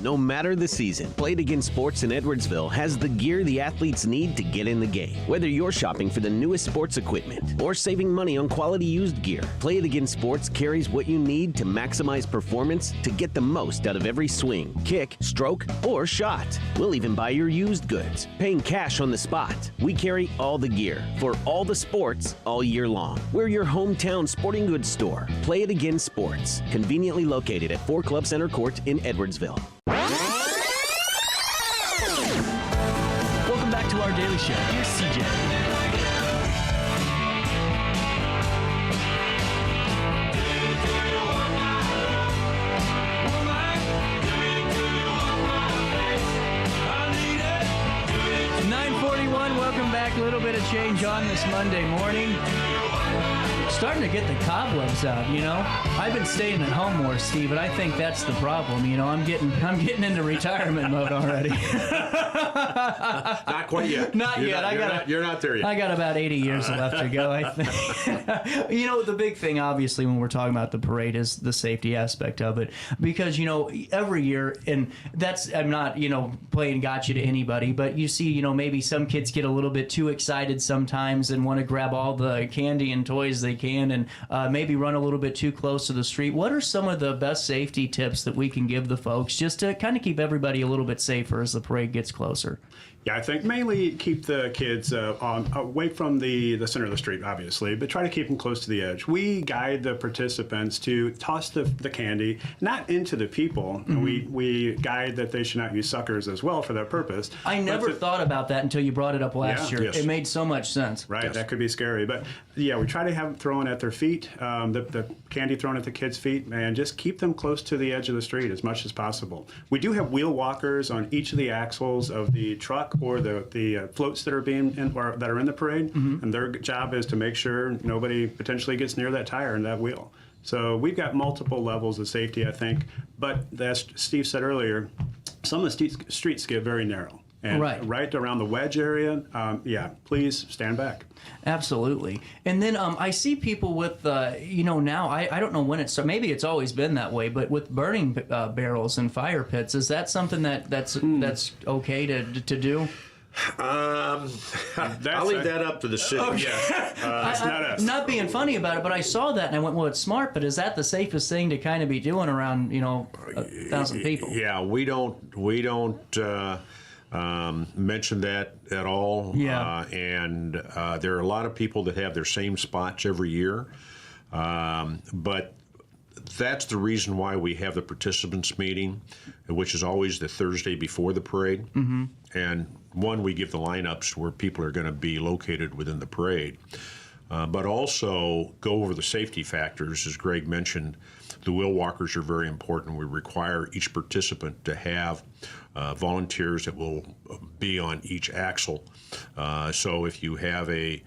No matter the season, Play It Again Sports in Edwardsville has the gear the athletes need to get in the game. Whether you're shopping for the newest sports equipment or saving money on quality used gear, Play It Again Sports carries what you need to maximize performance to get the most out of every swing, kick, stroke, or shot. We'll even buy your used goods, paying cash on the spot. We carry all the gear for all the sports all year long. We're your hometown sporting goods store. Play It Again Sports, conveniently located at 4 Club Center Court in Edwardsville. Welcome back to our daily show. Here's CJ. Welcome back. A little bit of change on this Monday morning. Starting to get the cobwebs out, you know. I've been staying at home more, Steve, and I think that's the problem. You know, I'm getting into retirement mode already. Not quite yet. You're not there yet. I got about 80 years left to go, I think. You know, the big thing, obviously, when we're talking about the parade is the safety aspect of it. Because, you know, every year, and I'm not, you know, playing gotcha to anybody, but you see, you know, maybe some kids get a little bit too excited sometimes and want to grab all the candy and toys they can can and maybe run a little bit too close to the street. What are some of the best safety tips that we can give the folks just to kind of keep everybody a little bit safer as the parade gets closer? Yeah, I think mainly keep the kids away from the center of the street, obviously, but try to keep them close to the edge. We guide the participants to toss the candy, not into the people. Mm-hmm. We guide that they should not use suckers as well for that purpose. I never thought about that until you brought it up last year. Yes. It made so much sense. Right, that could be scary. But yeah, we try to have them thrown at their feet, the candy thrown at the kids' feet, and just keep them close to the edge of the street as much as possible. We do have wheel walkers on each of the axles of the truck or the floats that are that are in the parade, and their job is to make sure nobody potentially gets near that tire and that wheel. So we've got multiple levels of safety, I think. But as Steve said earlier, some of the streets get very narrow. And right around the wedge area, please stand back. Absolutely. And then I see people with, now, I don't know when it started. Maybe it's always been that way, but with burning barrels and fire pits, is that something that's okay to do? I'll leave that up to the city. Okay. It's not us. Not being funny about it, but I saw that and I went, well, it's smart, but is that the safest thing to kind of be doing around, 1,000 people? Yeah, we don't mention that at all. Yeah. And there are a lot of people that have their same spots every year. But that's the reason why we have the participants meeting, which is always the Thursday before the parade. Mm-hmm. And we give the lineups where people are going to be located within the parade. But also go over the safety factors. As Greg mentioned, the wheel walkers are very important. We require each participant to have volunteers that will be on each axle. So if you have a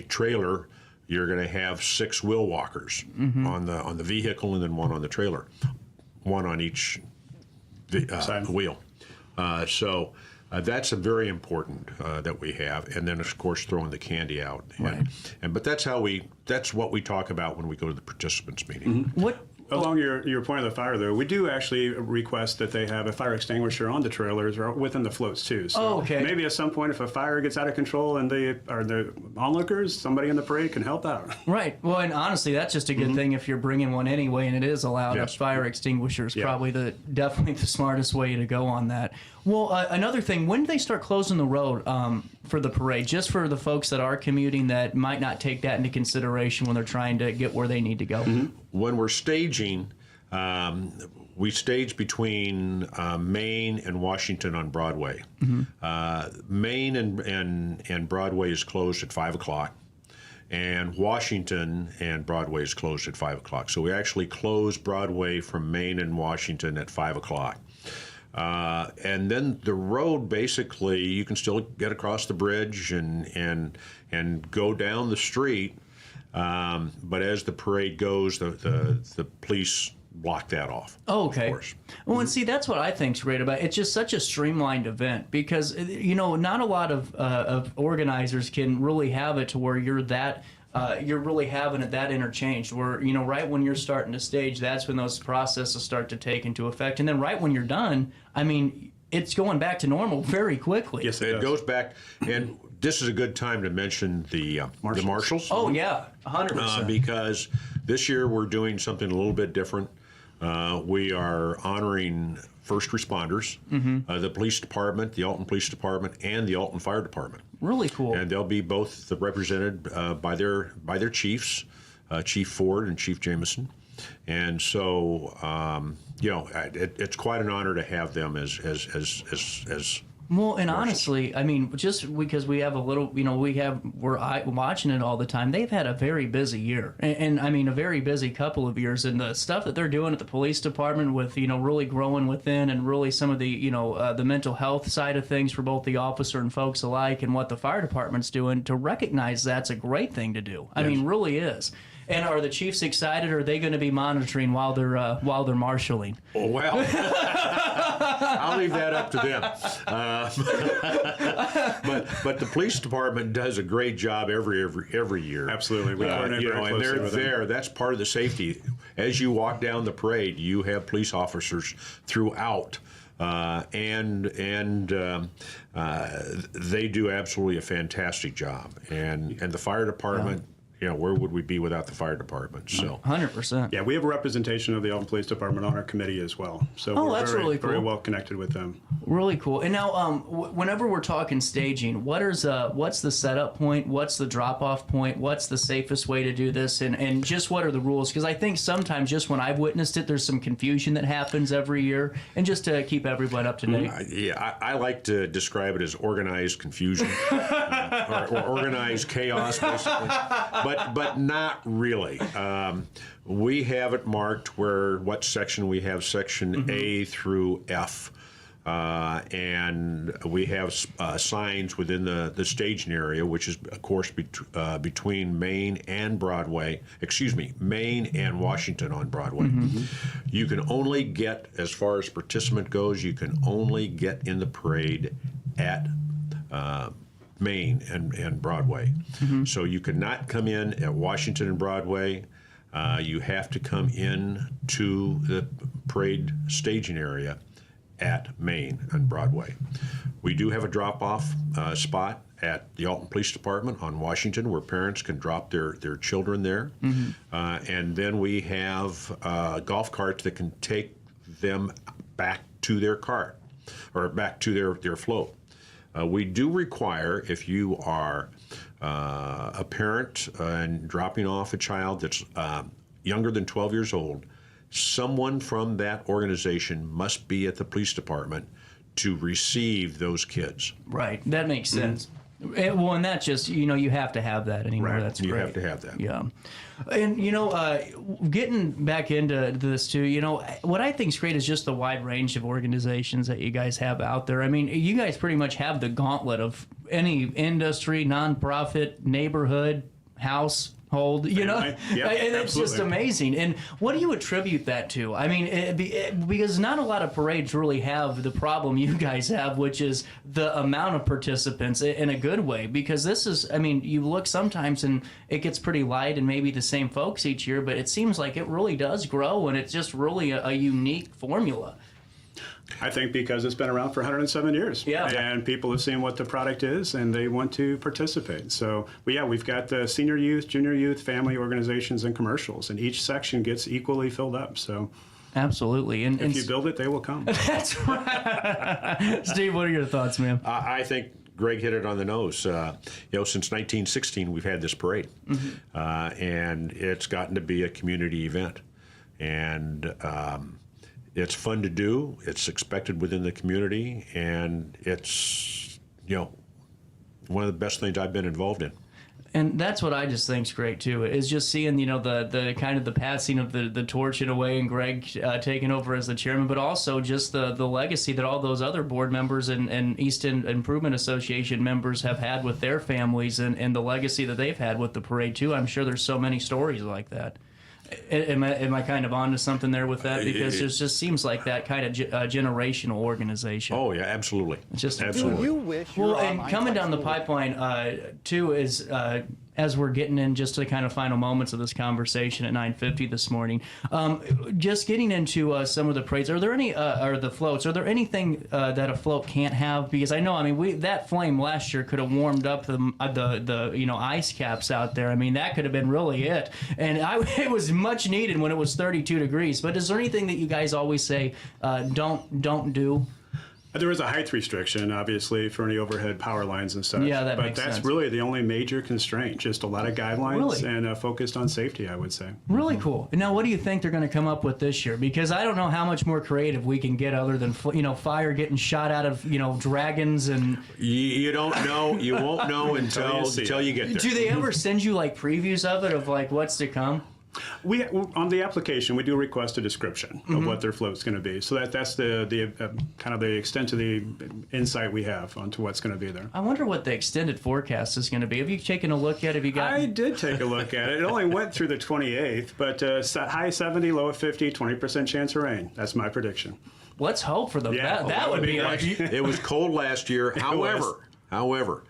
trailer, you're going to have 6 wheel walkers on the vehicle and then 1 on the trailer, 1 on each wheel. So that's a very important that we have, and then of course throwing the candy out. But that's what we talk about when we go to the participants meeting. Along your point of the fire, though, we do actually request that they have a fire extinguisher on the trailers or within the floats, too. So maybe at some point, if a fire gets out of control and the onlookers, somebody in the parade can help out. Right. Well, and honestly, that's just a good thing if you're bringing one anyway, and it is allowed. A fire extinguisher is probably definitely the smartest way to go on that. Well, another thing, when do they start closing the road for the parade, just for the folks that are commuting that might not take that into consideration when they're trying to get where they need to go? When we're staging, we stage between Main and Washington on Broadway. Main and Broadway is closed at 5 o'clock, and Washington and Broadway is closed at 5 o'clock. So we actually close Broadway from Main and Washington at 5 o'clock. And then the road, basically, you can still get across the bridge and go down the street. But as the parade goes, the police block that off. Oh, okay. Of course. Well, and see, that's what I think's great about it. It's just such a streamlined event because, not a lot of organizers can really have it to where you're really having it that interchanged where, right when you're starting to stage, that's when those processes start to take into effect. And then right when you're done, it's going back to normal very quickly. Yes, it goes back. And this is a good time to mention the marshals. Oh, yeah, 100%. Because this year we're doing something a little bit different. We are honoring first responders, the police department, the Alton Police Department, and the Alton Fire Department. Really cool. And they'll be both represented by their chiefs, Chief Ford and Chief Jameson. And so, it's quite an honor to have them as Well, and honestly, just because we have a little, we're watching it all the time. They've had a very busy year, and a very busy couple of years. And the stuff that they're doing at the police department with, really growing within, and really some of the, the mental health side of things for both the officer and folks alike, and what the fire department's doing, to recognize that's a great thing to do. Really is. And are the chiefs excited? Or are they going to be monitoring while they're marshaling? Oh, well, I'll leave that up to them. But the police department does a great job every year. Absolutely, we coordinate very closely and they're with them. there. That's part of the safety. As you walk down the parade, you have police officers throughout. And they do absolutely a fantastic job, and the fire department where would we be without the fire department? So 100%. Yeah, we have a representation of the Alton Police Department on our committee as well. So we're that's very, really cool. very well connected with them. Really cool. And now, whenever we're talking staging, what's the setup point? What's the drop-off point? What's the safest way to do this? And just what are the rules? Because I think sometimes, just when I've witnessed it, there's some confusion that happens every year. And just to keep everyone up to date. I like to describe it as organized confusion or organized chaos, basically. But not really. We have it marked what section we have, section A through F. And we have signs within the staging area, which is, of course, between Main and Broadway. Main and Washington on Broadway. You can only get, as far as participant goes, you can only get in the parade at Main and Broadway. So you cannot come in at Washington and Broadway. You have to come in to the parade staging area at Main and Broadway. We do have a drop-off spot at the Alton Police Department on Washington where parents can drop their children there. And then we have golf carts that can take them back to their cart or back to their float. We do require, if you are a parent and dropping off a child that's younger than 12 years old, someone from that organization must be at the police department to receive those kids. Right. That makes sense. Well, and that's just, you have to have that anymore. Right. That's you great. have to have that. Yeah. And, getting back into this too, what I think is great is just the wide range of organizations that you guys have out there. I mean, you guys pretty much have the gauntlet of any industry, nonprofit, neighborhood, household, Yep, and it's just absolutely. amazing. And what do you attribute that to? I mean, because not a lot of parades really have the problem you guys have, which is the amount of participants in a good way. Because this is, I mean, you look sometimes and it gets pretty light and maybe the same folks each year, but it seems like it really does grow and it's just really a unique formula. I think because it's been around for 107 years. Yeah. And people have seen what the product is and they want to participate. So, we've got the senior youth, junior youth, family organizations, and commercials, and each section gets equally filled up. So, absolutely. And if you build it, they will come. That's right. Steve, what are your thoughts, man? I think Greg hit it on the nose. Since 1916, we've had this parade, and it's gotten to be a community event. And it's fun to do. It's expected within the community, and it's one of the best things I've been involved in. And that's what I just think's great too, is just seeing the kind of the passing of the torch in a way, and Greg taking over as the chairman, but also just the legacy that all those other board members and East End Improvement Association members have had with their families, and the legacy that they've had with the parade too. I'm sure there's so many stories like that. Am I kind of onto something there with that? Because it just seems like that kind of generational organization. Oh yeah, absolutely. It's just absolutely. Do you wish well, your and online coming down the flexible- pipeline too is as we're getting in just to the kind of final moments of this conversation at 9:50 this morning, just getting into some of the parades. Are there any or the floats? Are there anything that a float can't have? Because I know, I mean, that flame last year could have warmed up the ice caps out there. I mean, that could have been really it, and it was much needed when it was 32 degrees. But is there anything that you guys always say don't do? There is a height restriction, obviously, for any overhead power lines and such. Yeah, that but makes that's sense. really the only major constraint. Just a lot of guidelines Really? and focused on safety, I would say. Really cool. Now, what do you think they're going to come up with this year? Because I don't know how much more creative we can get other than fire getting shot out of dragons and. You don't know. You won't know until you get there. Do they ever send you like previews of it of like what's to come? We on the application we do request a description of what their float's going to be. So that's the kind of the extent of the insight we have onto what's going to be there. I wonder what the extended forecast is going to be. Have you taken a look at it? Have you got? I did take a look at it. It only went through the 28th, but high 70, low 50, 20% chance of rain. That's my prediction. Let's hope for them. Yeah, that would be nice. It was cold last year. However,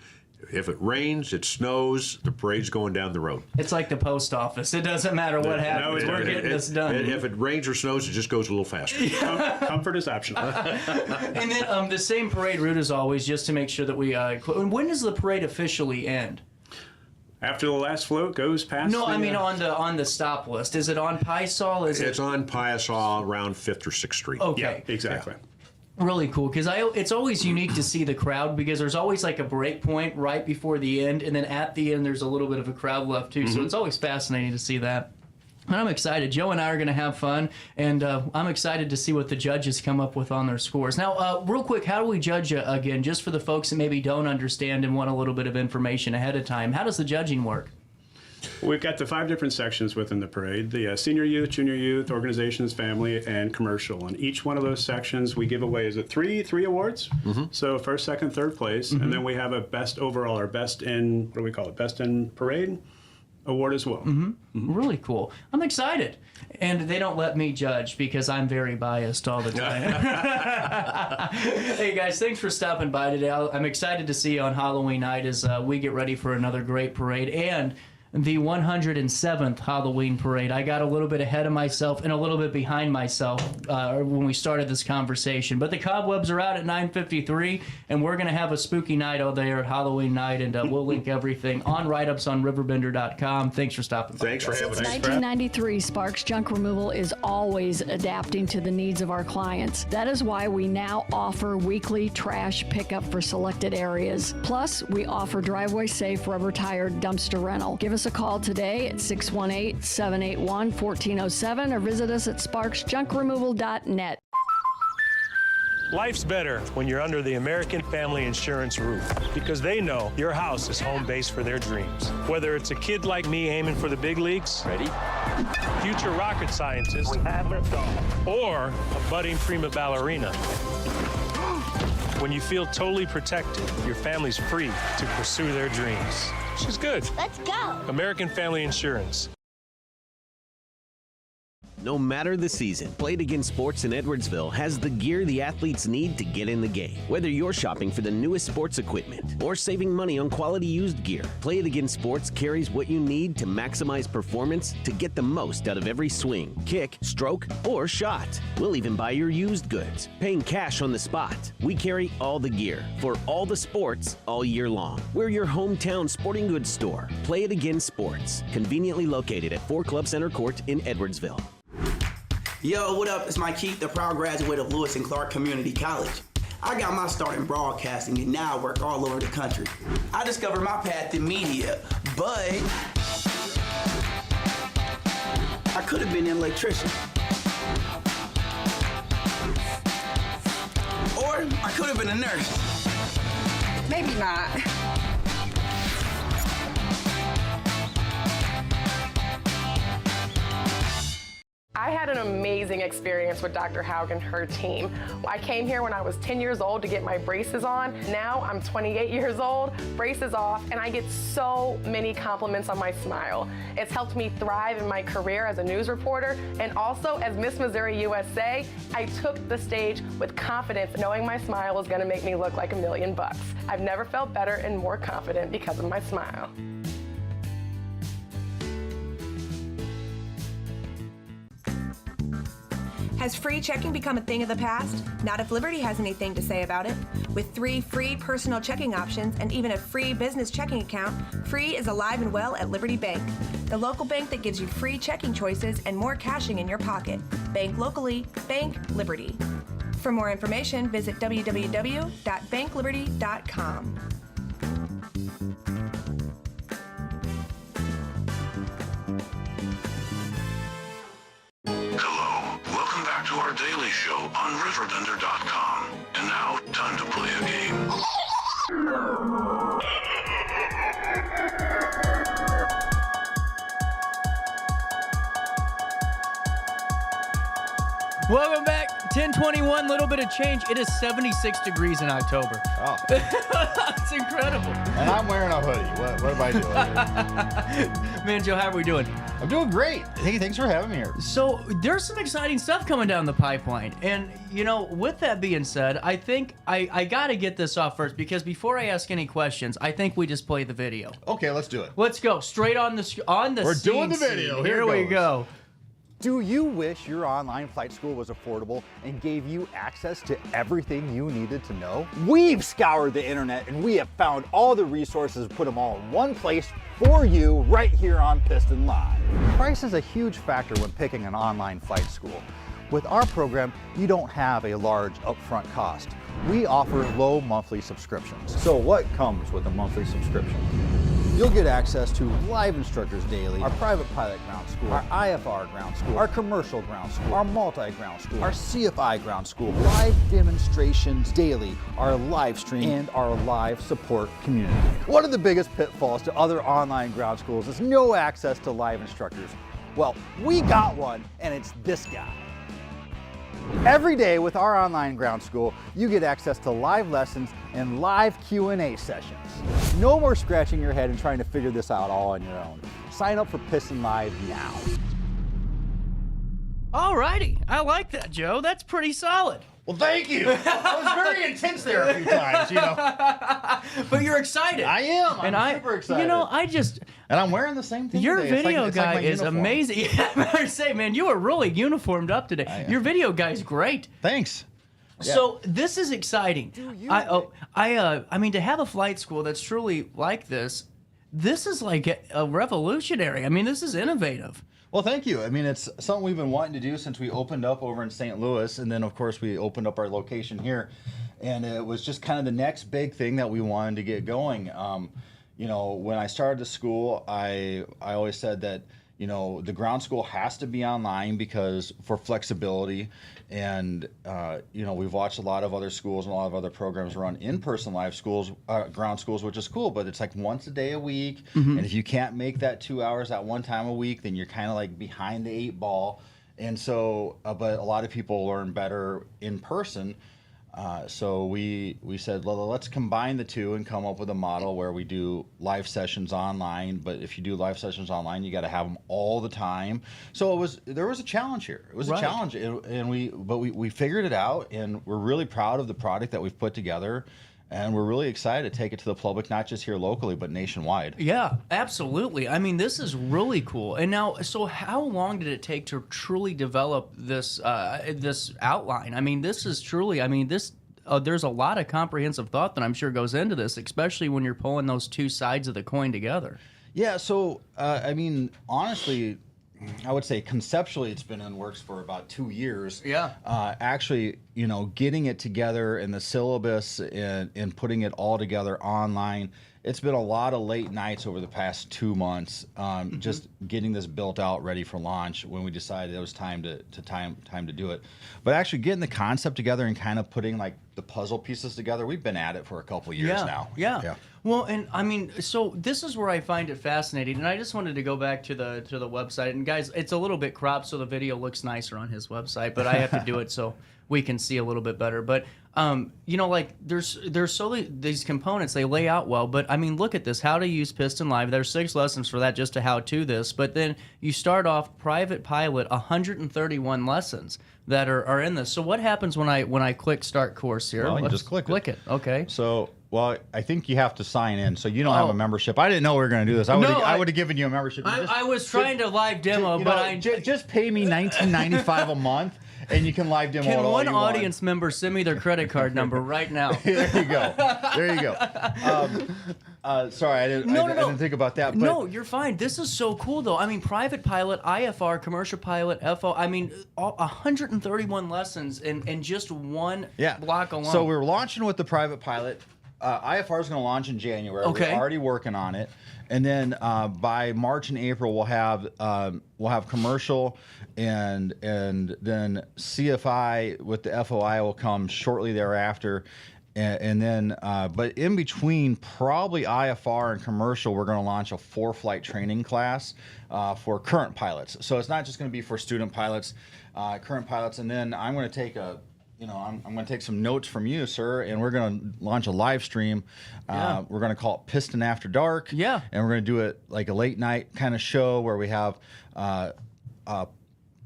if it rains, it snows, the parade's going down the road. It's like the post office. It doesn't matter what happens. We're getting this done. If it rains or snows, it just goes a little faster. Comfort is optional. And then the same parade route as always, just to make sure that we. When does the parade officially end? After the last float goes past. No, I mean on the stop list. Is it on Pysol? It's on Pysol around 5th or 6th Street. Okay. Yeah, exactly. Really cool, because it's always unique to see the crowd, because there's always like a break point right before the end, and then at the end there's a little bit of a crowd left too. So it's always fascinating to see that. And I'm excited. Joe and I are going to have fun, and I'm excited to see what the judges come up with on their scores. Now, real quick, how do we judge again, just for the folks that maybe don't understand and want a little bit of information ahead of time? How does the judging work? We've got the 5 different sections within the parade: the senior youth, junior youth, organizations, family, and commercial. And each one of those sections we give away three awards. So first, second, third place, and then we have a best overall, or best in, what do we call it, best in parade award as well. Really cool. I'm excited. And they don't let me judge because I'm very biased all the time. Hey guys, thanks for stopping by today. I'm excited to see you on Halloween night as we get ready for another great parade and the 107th Halloween parade. I got a little bit ahead of myself and a little bit behind myself when we started this conversation. But the cobwebs are out at 9:53, and we're going to have a spooky night out there at Halloween night, and we'll link everything on write-ups on RiverBender.com. Thanks for stopping by. Thanks for having us. Since 1993, Sparks Junk Removal is always adapting to the needs of our clients. That is why we now offer weekly trash pickup for selected areas. Plus, we offer driveway-safe rubber-tired dumpster rental. Give us a call today at 618-781-1407 or visit us at sparksjunkremoval.net. Life's better when you're under the American Family Insurance roof, because they know your house is home base for their dreams. Whether it's a kid like me aiming for the big leagues, future rocket scientist, or a budding prima ballerina. When you feel totally protected, your family's free to pursue their dreams. She's good. Let's go. American Family Insurance. No matter the season, Play It Again Sports in Edwardsville has the gear the athletes need to get in the game. Whether you're shopping for the newest sports equipment or saving money on quality used gear, Play It Again Sports carries what you need to maximize performance to get the most out of every swing, kick, stroke, or shot. We'll even buy your used goods, paying cash on the spot. We carry all the gear for all the sports all year long. We're your hometown sporting goods store. Play It Again Sports, conveniently located at 4 Club Center Court in Edwardsville. Yo, what up? It's Mike Keith, the proud graduate of Lewis and Clark Community College. I got my start in broadcasting and now I work all over the country. I discovered my path in media, but I could have been an electrician. Or I could have been a nurse. Maybe not. I had an amazing experience with Dr. Haug and her team. I came here when I was 10 years old to get my braces on. Now I'm 28 years old, braces off, and I get so many compliments on my smile. It's helped me thrive in my career as a news reporter, and also as Miss Missouri USA, I took the stage with confidence, knowing my smile was gonna make me look like $1 million. I've never felt better and more confident because of my smile. Has free checking become a thing of the past? Not if Liberty has anything to say about it. With 3 free personal checking options and even a free business checking account, free is alive and well at Liberty Bank, the local bank that gives you free checking choices and more cashing in your pocket. Bank locally, bank Liberty. For more information, visit www.bankliberty.com. To our daily show on RiverBender.com. And now, time to play a game. Welcome back. 10:21, little bit of change. It is 76 degrees in October. Oh. It's incredible. And I'm wearing a hoodie. What am I doing? Man, Joe, how are we doing? I'm doing great. Hey, thanks for having me here. So there's some exciting stuff coming down the pipeline. And, you know, with that being said, I think I got to get this off first, because before I ask any questions, I think we just play the video. Okay, let's do it. Let's go. Straight on the We're scene. doing the video. Here we go. Do you wish your online flight school was affordable and gave you access to everything you needed to know? We've scoured the internet and we have found all the resources, put them all in one place for you right here on Piston Live. Price is a huge factor when picking an online flight school. With our program, you don't have a large upfront cost. We offer low monthly subscriptions. So what comes with a monthly subscription? You'll get access to live instructors daily, our private pilot ground school, our IFR ground school, our commercial ground school, our multi-ground school, our CFI ground school, live demonstrations daily, our live stream, and our live support community. One of the biggest pitfalls to other online ground schools is no access to live instructors. Well, we got one, and it's this guy. Every day with our online ground school, you get access to live lessons and live Q&A sessions. No more scratching your head and trying to figure this out all on your own. Sign up for Piston Live now. Alrighty, I like that, Joe. That's pretty solid. Well, thank you. I was very intense there a few times, you know. But you're excited. I am. I'm super excited. You know, and I'm wearing the same thing Your today. video it's guy like my is uniform. amazing. Yeah, I better say, man, you are really uniformed up today. Your video guy's great. Thanks. So this is exciting. I mean, to have a flight school that's truly like this is like a revolutionary. I mean, this is innovative. Well, thank you. I mean, it's something we've been wanting to do since we opened up over in St. Louis, and then of course we opened up our location here, and it was just kind of the next big thing that we wanted to get going. You know, when I started the school, I always said that, you know, the ground school has to be online because for flexibility, and you know, we've watched a lot of other schools and a lot of other programs run in-person live schools, ground schools, which is cool, but it's like once a day a week, and if you can't make that 2 hours at one time a week, then you're kind of like behind the 8 ball. And so, but a lot of people learn better in person. So we said, well, let's combine the two and come up with a model where we do live sessions online. But if you do live sessions online, you got to have them all the time. So there was a challenge here. It was a challenge, and we figured it out, and we're really proud of the product that we've put together. And we're really excited to take it to the public, not just here locally, but nationwide. Yeah, absolutely. I mean, this is really cool. And now, so how long did it take to truly develop this this outline? I mean, this is truly, I mean, this there's a lot of comprehensive thought that I'm sure goes into this, especially when you're pulling those two sides of the coin together. Yeah, so, I mean, honestly, I would say conceptually it's been in works for about 2 years. Yeah. Actually, you know, getting it together in the syllabus and putting it all together online, it's been a lot of late nights over the past 2 months, just getting this built out, ready for launch when we decided it was time to do it. But actually getting the concept together and kind of putting like the puzzle pieces together, we've been at it for a couple of years now. Yeah. Well, and I mean, so this is where I find it fascinating, and I just wanted to go back to the website. And guys, it's a little bit cropped, so the video looks nicer on his website, but I have to do it so we can see a little bit better. But you know, like there's these components, they lay out well. But I mean, look at this: how to use Piston Live. There's 6 lessons for that, just to how to this. But then you start off private pilot, 131 lessons that are in this. So what happens when I click start course here? Well, you just click it. Okay. So, well, I think you have to sign in. So you don't have a membership. I didn't know we were going to do this. I would have given you a membership. I was trying to live demo, but just pay me $19.95 a month. And you can live demo it all you want. Can one audience member send me their credit card number right now? There you go. There you go. Sorry, I didn't think about that. But no, you're fine. This is so cool, though. I mean, private pilot, IFR, commercial pilot, FO. I mean, 131 lessons in just one block alone. So we're launching with the private pilot. IFR is going to launch in January. Okay. We're already working on it, and then by March and April we'll have commercial, and then CFI with the FOI will come shortly thereafter, and then but in between probably IFR and commercial we're going to launch a 4-flight training class for current pilots. So it's not just going to be for student pilots, current pilots, and then I'm going to take I'm going to take some notes from you, sir, and we're going to launch a live stream. We're going to call it Piston After Dark. Yeah. And we're going to do it like a late night kind of show where we have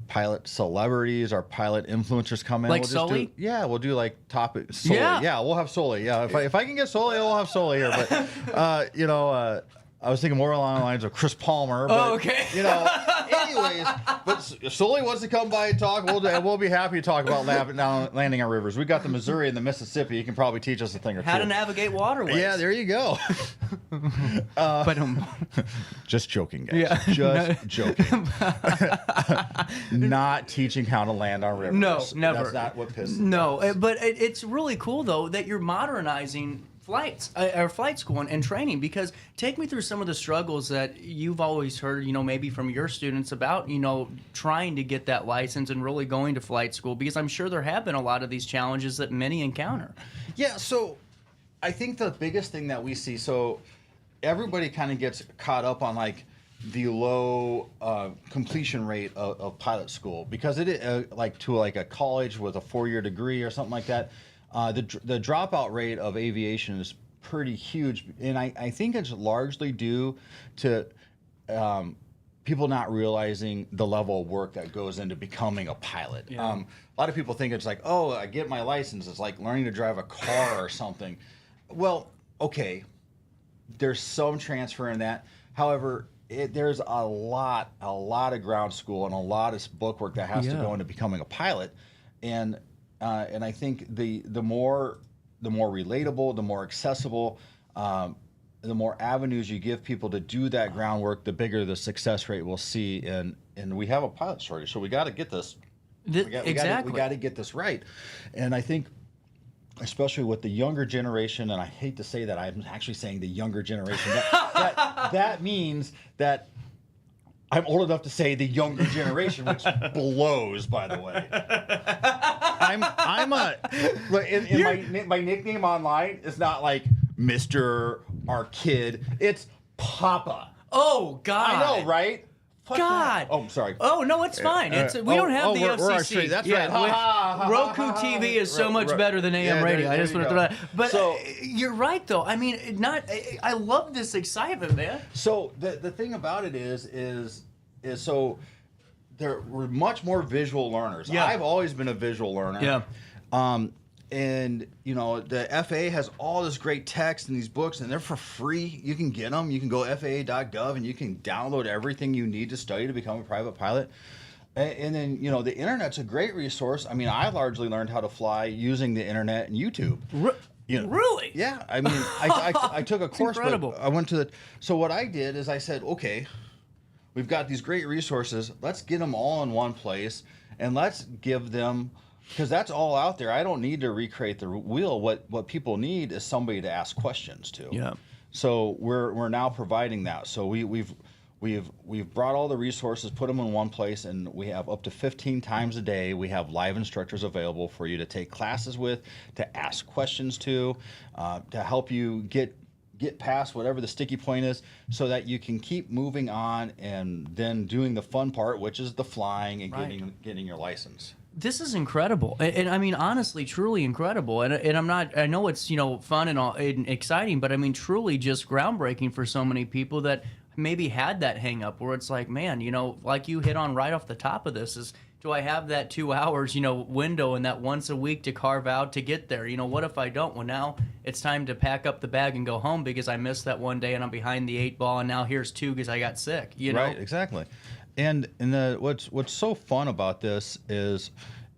pilot celebrities, our pilot influencers come in. Like Sully? We'll do like topic Sully. Yeah, we'll have Sully. Yeah, if I can get Sully, we'll have Sully here. But I was thinking more along the lines of Chris Palmer. But, okay. anyways, but if Sully wants to come by and talk, we'll be happy to talk about landing on rivers. We got the Missouri and the Mississippi. He can probably teach us a thing or two. How to navigate waterways. Yeah, there you go. Just joking, guys. Yeah. Just joking. Not teaching how to land on rivers. No, never. That's not what Piston No, but it's really cool though that you're modernizing flight school and training, because take me through some of the struggles that you've always heard, maybe from your students about, trying to get that license and really going to flight school, because I'm sure there have been a lot of these challenges that many encounter. Yeah, so I think the biggest thing that we see, so everybody kind of gets caught up on like the low completion rate of pilot school, because it is like a college with a 4-year degree or something like that. The dropout rate of aviation is pretty huge, and I think it's largely due to people not realizing the level of work that goes into becoming a pilot. Yeah. A lot of people think it's like, oh, I get my license, it's like learning to drive a car or something. Well, okay, there's some transfer in that. However, there's a lot of ground school and a lot of book work that has to go into becoming a pilot, and I think the more relatable, the more accessible, the more avenues you give people to do that groundwork, the bigger the success rate we'll see. And we have a pilot shortage, so we got to get this. Exactly. We got to get this right, and I think, especially with the younger generation, and I hate to say that, I'm actually saying the younger generation. That means that I'm old enough to say the younger generation, which blows, by the way. My nickname online is not like Mr. our kid. It's Papa. Oh, God. I know, right? Fuck God. that. Oh, I'm sorry. Oh, no, it's fine. We don't have the FCC. That's yeah, right. Roku TV is so much better than AM radio. I just want to throw that. But you're right, though. I mean, I love this excitement, man. So the thing about it is so we're much more visual learners. Yeah. I've always been a visual learner. Yeah. And the FAA has all this great text and these books, and they're for free. You can get them. You can go FAA.gov and you can download everything you need to study to become a private pilot. And then the internet's a great resource. I mean, I largely learned how to fly using the internet and YouTube. Really? Yeah. I mean, I took a course. Incredible. But I went to so what I did is I said, okay, we've got these great resources. Let's get them all in one place, and let's give them. Because that's all out there. I don't need to recreate the wheel. What people need is somebody to ask questions to. Yeah. So we're now providing that. So we've brought all the resources, put them in one place, and we have up to 15 times a day. We have live instructors available for you to take classes with, to ask questions to help you get past whatever the sticky point is, so that you can keep moving on and then doing the fun part, which is the flying and getting your license. This is incredible, and I mean, honestly, truly incredible. And I'm not. I know it's fun and all and exciting, but I mean, truly just groundbreaking for so many people that maybe had that hang up where it's like, man, like you hit on right off the top of this is, do I have that 2 hours, window and that once a week to carve out to get there? What if I don't? Well, now it's time to pack up the bag and go home because I missed that one day and I'm behind the 8 ball, and now here's 2 because I got sick. Right, exactly. And what's so fun about this is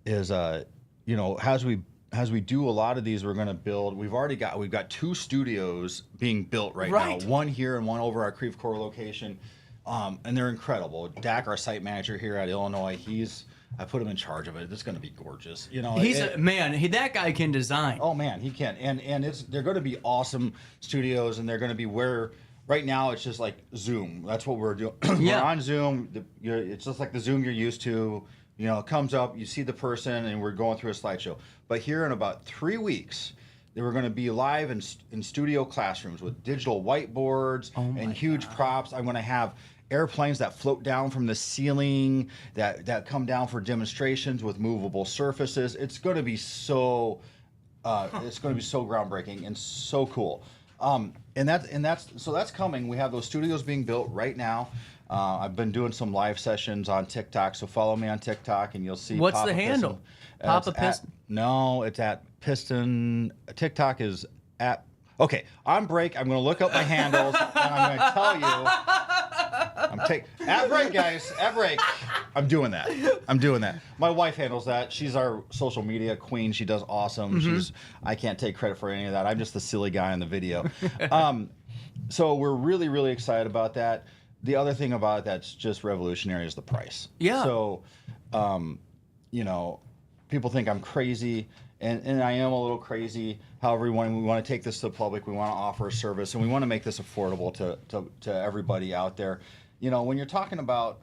as we do a lot of these, we're going to build. We've got 2 studios being built right now. One here and one over our Creve Coeur location, and they're incredible. Dak, our site manager here at Illinois, I put him in charge of it. It's going to be gorgeous. That guy can design. Oh man, he can. And they're going to be awesome studios, and they're going to be where. Right now, it's just like Zoom. That's what we're doing. We're on Zoom. It's just like the Zoom you're used to. It comes up, you see the person, and we're going through a slideshow. But here in about 3 weeks, we're going to be live in studio classrooms with digital whiteboards and huge props. I'm going to have airplanes that float down from the ceiling that come down for demonstrations with movable surfaces. It's going to be so groundbreaking and so cool. And that's coming. We have those studios being built right now. I've been doing some live sessions on TikTok, so follow me on TikTok and you'll see. What's Papa the handle? Piston. Papa Piston? No, it's at Piston. TikTok is at. Okay, on break, I'm going to look up my handles and I'm going to tell you. At break, guys. At break. I'm doing that. My wife handles that. She's our social media queen. She does awesome. I can't take credit for any of that. I'm just the silly guy in the video. So we're really, really excited about that. The other thing about it that's just revolutionary is the price. Yeah. So, people think I'm crazy, and I am a little crazy. However, when we want to take this to the public, we want to offer a service, and we want to make this affordable to everybody out there. When you're talking about,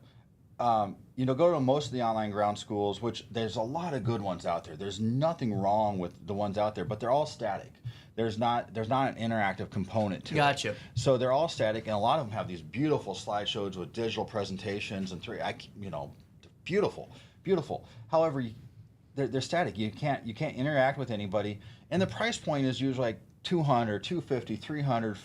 go to most of the online ground schools, which there's a lot of good ones out there. There's nothing wrong with the ones out there, but they're all static. There's not an interactive component to it. Gotcha. So they're all static, and a lot of them have these beautiful slideshows with digital presentations and beautiful. However, they're static. You can't interact with anybody, and the price point is usually like $200, $250, $300,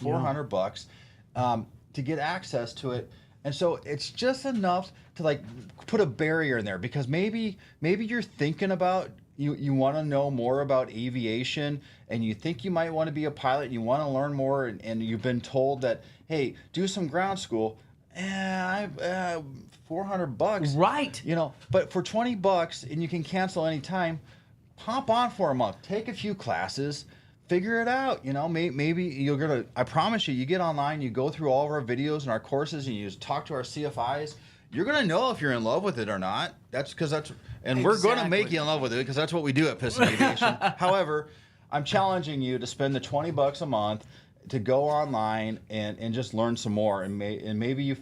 $400 to get access to it. And so it's just enough to like put a barrier in there, because maybe you're thinking about you want to know more about aviation, and you think you might want to be a pilot, and you want to learn more, and you've been told that, hey, do some ground school. $400, right? But for $20, and you can cancel anytime, hop on for a month, take a few classes, figure it out. Maybe you're gonna. I promise you get online, you go through all of our videos and our courses, and you just talk to our CFIs. You're gonna know if you're in love with it or not. We're gonna make you in love with it, because that's what we do at Piston Aviation. However, I'm challenging you to spend the $20 a month to go online and just learn some more, and maybe you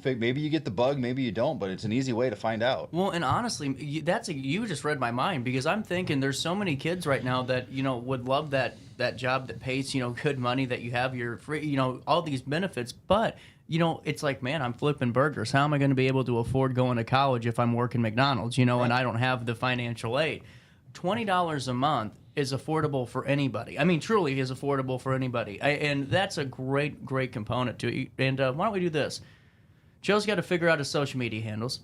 get the bug, maybe you don't, but it's an easy way to find out. Well, and honestly, you just read my mind, because I'm thinking there's so many kids right now that would love that job that pays good money, that you have your free all these benefits, but it's like, man, I'm flipping burgers. How am I going to be able to afford going to college if I'm working McDonald's, right, and I don't have the financial aid? $20 a month is affordable for anybody. I mean, truly is affordable for anybody. And that's a great, great component to it. And why don't we do this? Joe's got to figure out his social media handles.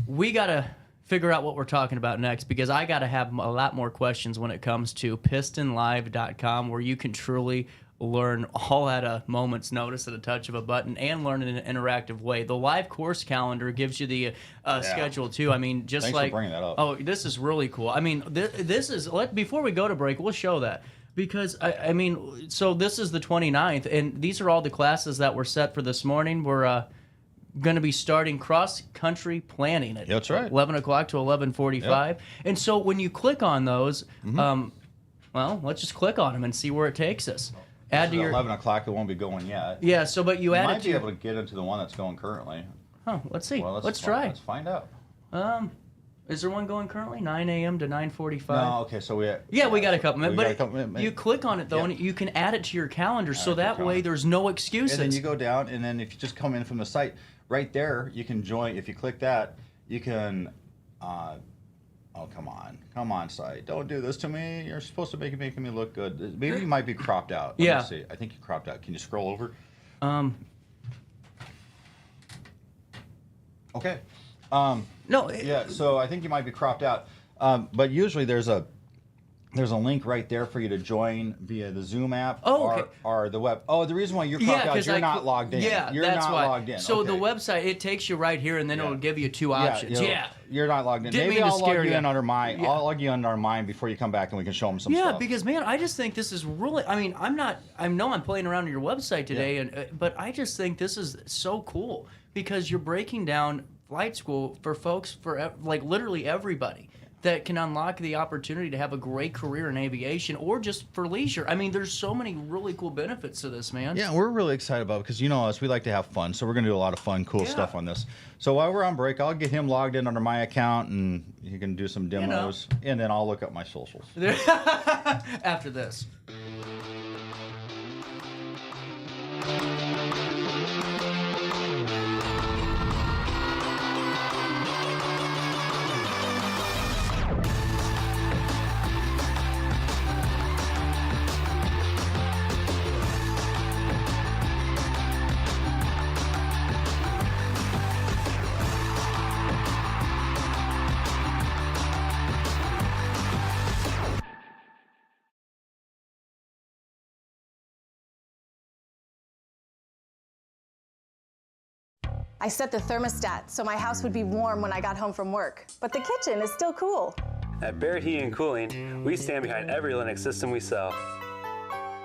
We got to figure out what we're talking about next, because I got to have a lot more questions when it comes to PistonLive.com, where you can truly learn all at a moment's notice, at a touch of a button, and learn in an interactive way. The live course calendar gives you the schedule too. I mean, just Thanks like for bringing that up. Oh, this is really cool. I mean, this is before we go to break, we'll show that, because I mean, so this is the 29th, and these are all the classes that were set for this morning. We're going to be starting cross-country planning at That's right. 11 o'clock to 11:45. Yep. And so when you click on those, well, let's just click on them and see where it takes us. Add to your 11 o'clock. It won't be going yet. Yeah. So, but you add might it to be able to get into the one that's going currently. Oh, let's see. Well, let's try. Let's find out. Is there one going currently? 9 a.m. to 9:45. No. Okay. So we got a couple minutes. But you click on it though, Yeah. and you can add it to your calendar, so that way there's no excuses. And then you go down, and then if you just come in from the site, right there, you can join. If you click that, you can. Oh, come on, site! Don't do this to me. You're supposed to make me look good. Maybe you might be cropped out. Let me see. I think you cropped out. Can you scroll over? Okay. No. Yeah. So I think you might be cropped out. But usually there's a link right there for you to join via the Zoom app or the web. Oh, the reason why you're cropped out is you're not logged in. Yeah, you're that's not why. logged in. So okay. the website, it takes you right here, and then it'll give you two options. You're not logged in. Maybe I'll log you in under mine. I'll log you in under mine before you come back, and we can show them some stuff. Yeah, because man, I just think this is really. I mean, I know I'm playing around on your website today, but I just think this is so cool, because you're breaking down flight school for folks, for like literally everybody that can unlock the opportunity to have a great career in aviation, or just for leisure. I mean, there's so many really cool benefits to this, man. Yeah, we're really excited about it, because you know us, we like to have fun, so we're going to do a lot of fun, cool stuff on this. So while we're on break, I'll get him logged in under my account, and he can do some demos, and then I'll look up my socials. After this. I set the thermostat so my house would be warm when I got home from work, but the kitchen is still cool. At Barrett Heating and Cooling, we stand behind every Lennox system we sell.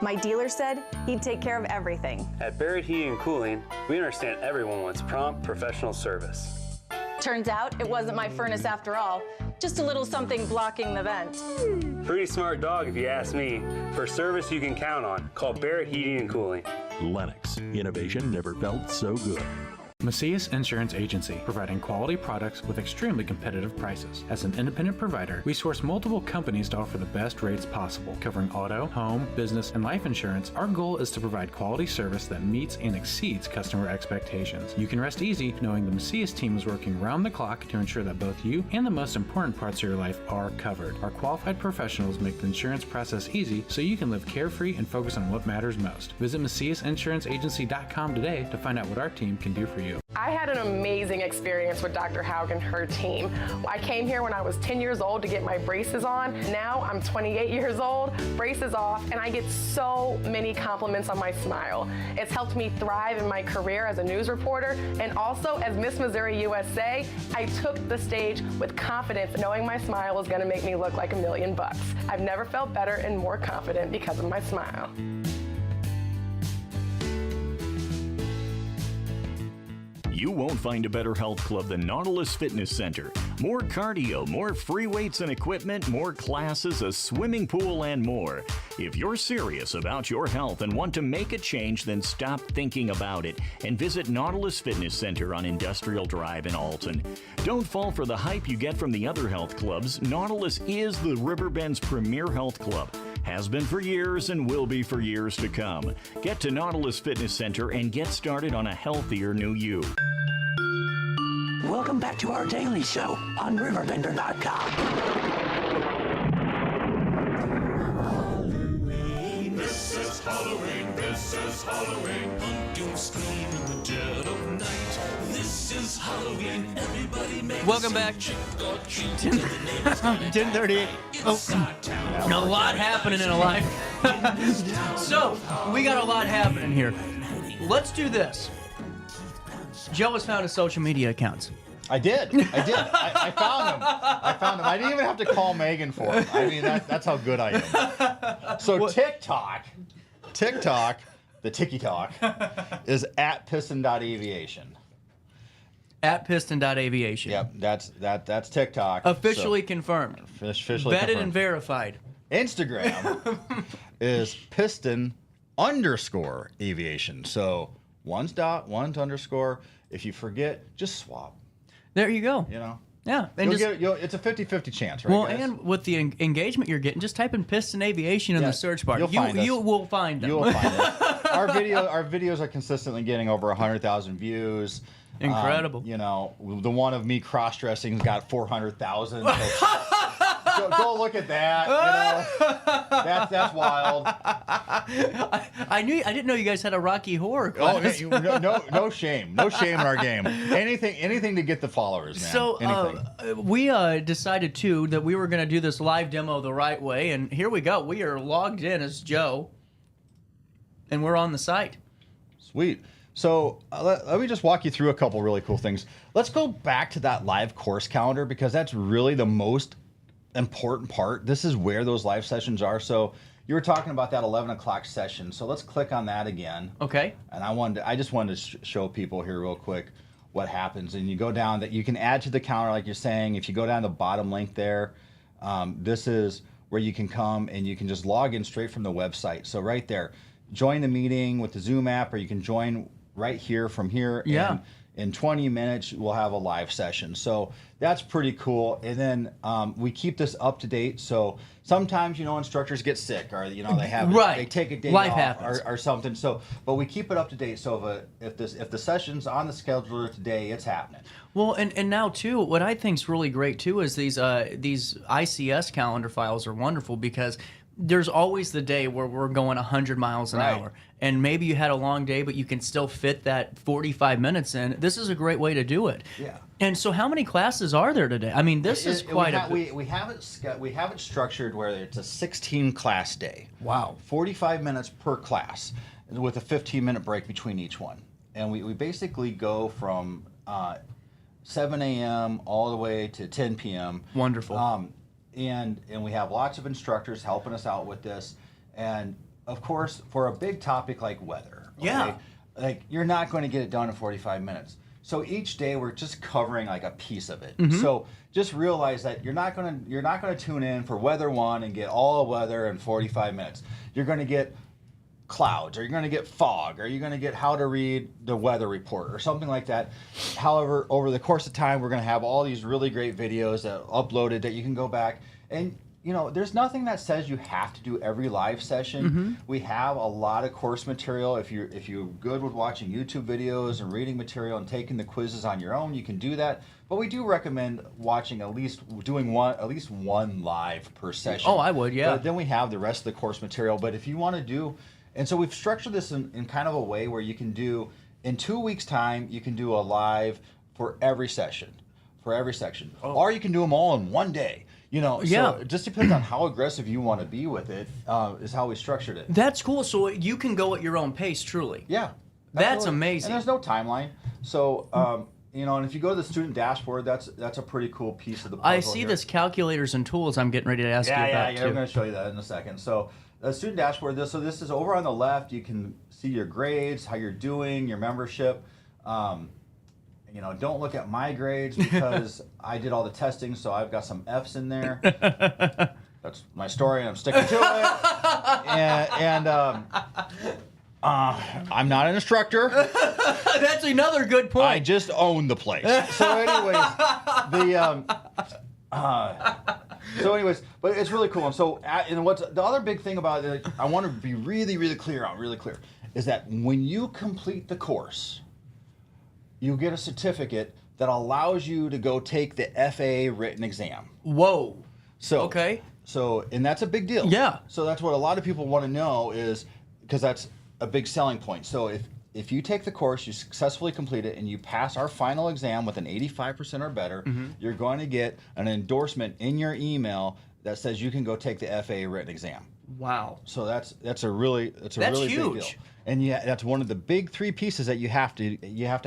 My dealer said he'd take care of everything. At Barrett Heating and Cooling, we understand everyone wants prompt, professional service. Turns out it wasn't my furnace after all, just a little something blocking the vent. Pretty smart dog if you ask me. For service you can count on, call Barrett Heating and Cooling. Lennox. Innovation never felt so good. Macias Insurance Agency, providing quality products with extremely competitive prices. As an independent provider, we source multiple companies to offer the best rates possible. Covering auto, home, business, and life insurance, our goal is to provide quality service that meets and exceeds customer expectations. You can rest easy knowing the Macias team is working round the clock to ensure that both you and the most important parts of your life are covered. Our qualified professionals make the insurance process easy so you can live carefree and focus on what matters most. Visit MaciasInsuranceAgency.com today to find out what our team can do for you. I had an amazing experience with Dr. Haug and her team. I came here when I was 10 years old to get my braces on. Now I'm 28 years old, braces off, and I get so many compliments on my smile. It's helped me thrive in my career as a news reporter, and also as Miss Missouri USA, I took the stage with confidence, knowing my smile was gonna make me look like $1 million. I've never felt better and more confident because of my smile. You won't find a better health club than Nautilus Fitness Center. More cardio, more free weights and equipment, more classes, a swimming pool, and more. If you're serious about your health and want to make a change, then stop thinking about it and visit Nautilus Fitness Center on Industrial Drive in Alton. Don't fall for the hype you get from the other health clubs. Nautilus is the Riverbend's premier health club. Has been for years and will be for years to come. Get to Nautilus Fitness Center and get started on a healthier new you. Welcome back to our daily show on RiverBender.com. This is Halloween, this is Halloween. Pumpkin scream in the dead of night. This is Halloween, everybody make Welcome back. 10:38. Oh, a lot happening in a life. So, we got a lot happening here. Let's do this. Joe has found his social media accounts. I did. I found him. I didn't even have to call Megan for him. I mean, that's how good I am. So TikTok, the TikTok, is at Piston.Aviation. At Piston.Aviation. Yep, that's TikTok. Officially confirmed. Officially vetted confirmed. and verified. Instagram is Piston_Aviation. So one's dot, one's underscore. If you forget, just swap. There you go. You know? Yeah. And it's a 50-50 chance, right, well, guys? and with the engagement you're getting, just type in Piston Aviation in the search bar. You will find them. You will find us. Our videos are consistently getting over 100,000 views. Incredible. You know, the one of me cross-dressing's got 400,000. Go look at that. You know, that's wild. I didn't know you guys had a Rocky Horror class. No shame in our game. Anything to get the followers, man. So we decided too that we were going to do this live demo the right way, and here we go. We are logged in as Joe, and we're on the site. Sweet. So let me just walk you through a couple really cool things. Let's go back to that live course calendar because that's really the most important part. This is where those live sessions are. So you were talking about that 11 o'clock session. So let's click on that again. Okay. And I just wanted to show people here real quick what happens. And you go down that you can add to the calendar, like you're saying. If you go down the bottom link there, this is where you can come and you can just log in straight from the website. So right there, join the meeting with the Zoom app, or you can join right here from here. Yeah. And in 20 minutes, we'll have a live session. So that's pretty cool. And then we keep this up to date. So sometimes, instructors get sick, or they have they take a day off or something. So, but we keep it up to date. So if the session's on the schedule today, it's happening. Well, and now too, what I think is really great too is these ICS calendar files are wonderful because there's always the day where we're going 100 miles an hour. And maybe you had a long day, but you can still fit that 45 minutes in. This is a great way to do it. Yeah. And so how many classes are there today? I mean, this is quite we have it structured where it's a 16 class day. Wow. 45 minutes per class with a 15-minute break between each one. we basically go from 7 a.m. all the way to 10 p.m. Wonderful. And we have lots of instructors helping us out with this. And of course, for a big topic like weather, like you're not going to get it done in 45 minutes. So each day we're just covering like a piece of it. So just realize that you're not going to tune in for weather 1 and get all the weather in 45 minutes. You're going to get clouds, or you're going to get fog, or you're going to get how to read the weather report or something like that. However, over the course of time, we're going to have all these really great videos that are uploaded that you can go back and, you know, there's nothing that says you have to do every live session. We have a lot of course material. If you're good with watching YouTube videos and reading material and taking the quizzes on your own, you can do that. But we do recommend watching at least one live per session. Oh, I would, yeah. But then we have the rest of the course material. But if you want to do, and so we've structured this in kind of a way where you can do, in 2 weeks' time, you can do a live for every session, or you can do them all in one day. You know, so it just depends on how aggressive you want to be with it, is how we structured it. That's cool. So you can go at your own pace, truly. Yeah. That's absolutely. amazing. And there's no timeline. So, you know, and if you go to the student dashboard, that's a pretty cool piece of the puzzle. I see this calculators and tools I'm getting ready to ask you about, Yeah, I'm going to show you that in a second. So the student dashboard, this is over on the left. You can see your grades, how you're doing, your membership. You know, don't look at my grades because I did all the testing, so I've got some F's in there. That's my story, and I'm sticking to it. And I'm not an instructor. That's another good point. I just own the place. So anyways, but it's really cool. And so, and what's the other big thing about it, I want to be really clear, is that when you complete the course, you get a certificate that allows you to go take the FAA written exam. Whoa. So okay. So, and that's a big deal. Yeah. So that's what a lot of people want to know, is because that's a big selling point. So if you take the course, you successfully complete it, and you pass our final exam with an 85% or better, you're going to get an endorsement in your email that says you can go take the FAA written exam. Wow. So that's a really huge. Big deal. And yeah, that's one of the big 3 pieces that you have to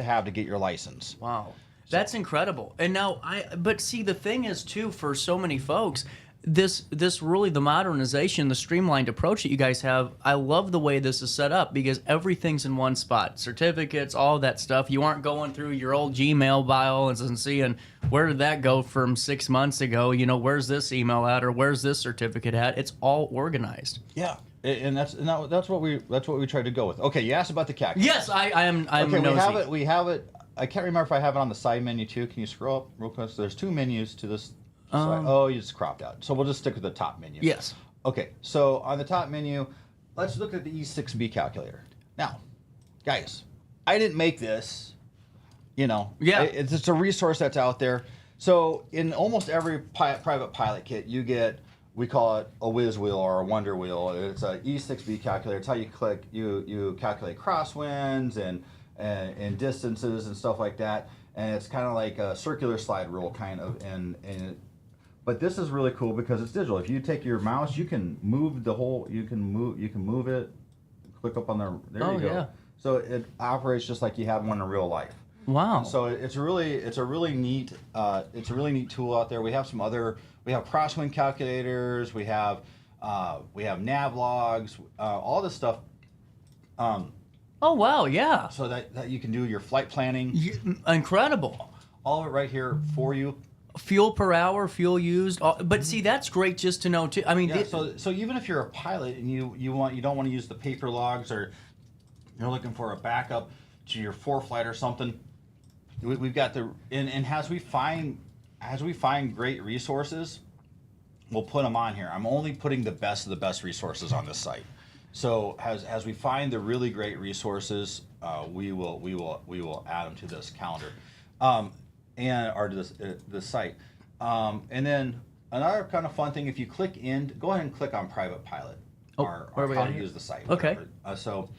have to get your license. Wow. That's incredible. And now but see, the thing is too, for so many folks, this really, the modernization, the streamlined approach that you guys have, I love the way this is set up because everything's in one spot. Certificates, all that stuff. You aren't going through your old Gmail files and seeing where did that go from 6 months ago, you know, where's this email at or where's this certificate at? It's all organized. Yeah. And that's what we tried to go with. Okay, you asked about the calculator. Yes, I'm okay, nosy. We have it. I can't remember if I have it on the side menu too. Can you scroll up real quick? So there's 2 menus to this side. Oh, you just cropped out. So we'll just stick with the top menu. Yes. Okay, so on the top menu, let's look at the E6B calculator. Now, guys, I didn't make this. You know, it's a resource that's out there. So in almost every private pilot kit, you get, we call it a whiz wheel or a wonder wheel. It's a E6B calculator. It's how you you calculate crosswinds and distances and stuff like that. And it's kind of like a circular slide rule kind of. But this is really cool because it's digital. If you take your mouse, you can move the whole. You can move it. Click up on the. There you go. Yeah. So it operates just like you have one in real life. Wow. And so it's a really neat tool out there. We have crosswind calculators. We have nav logs. All this stuff. Oh wow, yeah. So that you can do your flight planning. Incredible. All of it right here for you. Fuel per hour, fuel used. But see, that's great just to know too. I mean, yeah, so even if you're a pilot and you don't want to use the paper logs, or you're looking for a backup to your ForeFlight or something, we've got and as we find great resources, we'll put them on here. I'm only putting the best of the best resources on this site. So as we find the really great resources, we will add them to this calendar, or to this site. And then another kind of fun thing, if you click in, go ahead and click on Private Pilot, or how to use the site. Okay. So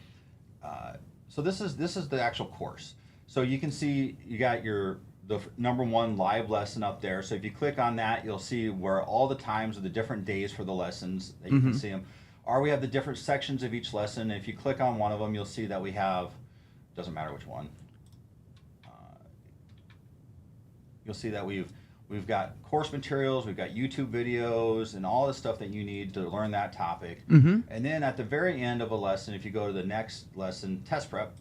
this is the actual course. So you can see you got the number 1 live lesson up there. So if you click on that, you'll see where all the times of the different days for the lessons that you can see them. Or we have the different sections of each lesson. If you click on one of them, you'll see that we have doesn't matter which one. You'll see that we've got course materials, we've got YouTube videos, and all the stuff that you need to learn that topic. And then at the very end of a lesson, if you go to the next lesson, test prep,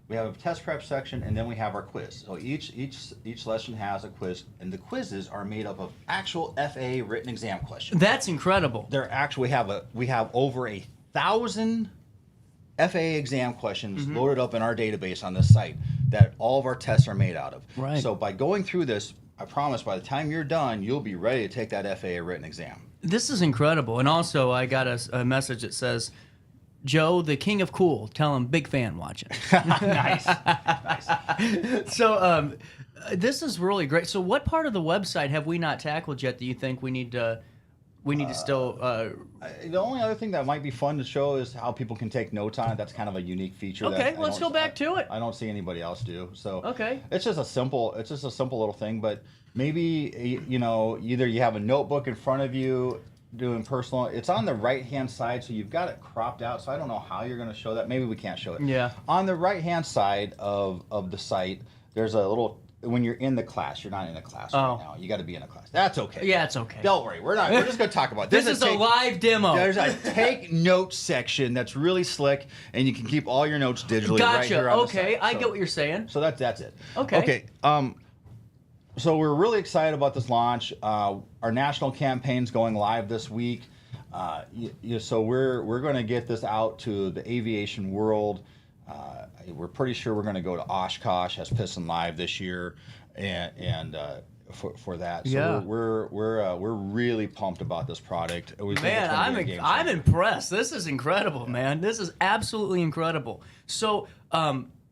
we have a test prep section, and then we have our quiz. So each lesson has a quiz, and the quizzes are made up of actual FAA written exam questions. That's incredible. They're actually we have over 1,000 FAA exam questions loaded up in our database on this site that all of our tests are made out of. Right. So by going through this, I promise by the time you're done, you'll be ready to take that FAA written exam. This is incredible. And also, I got a message that says, Joe, the king of cool, tell him big fan watching. Nice. So this is really great. So what part of the website have we not tackled yet that you think we need to still... The only other thing that might be fun to show is how people can take notes on it. That's kind of a unique feature. Okay, that let's go back to it. I don't see anybody else do. So okay, it's just a simple little thing. But maybe either you have a notebook in front of you doing personal. It's on the right hand side, so you've got it cropped out. So I don't know how you're going to show that. Maybe we can't show it. Yeah. On the right hand side of the site, there's a little. When you're in the class, you're not in a class right now. You got to be in a class. That's okay. Yeah, it's okay. Don't worry. We're just going to talk about this. This is a live demo. There's a take notes section that's really slick, and you can keep all your notes digitally right here on the site. I get what you're saying. So that's it. Okay. Okay. So we're really excited about this launch. Our national campaign's going live this week. So we're going to get this out to the aviation world. We're pretty sure we're going to go to Oshkosh as Piston Live this year, and for that. So yeah. we're really pumped about this product. Man, I'm impressed. This is incredible, man. This is absolutely incredible. So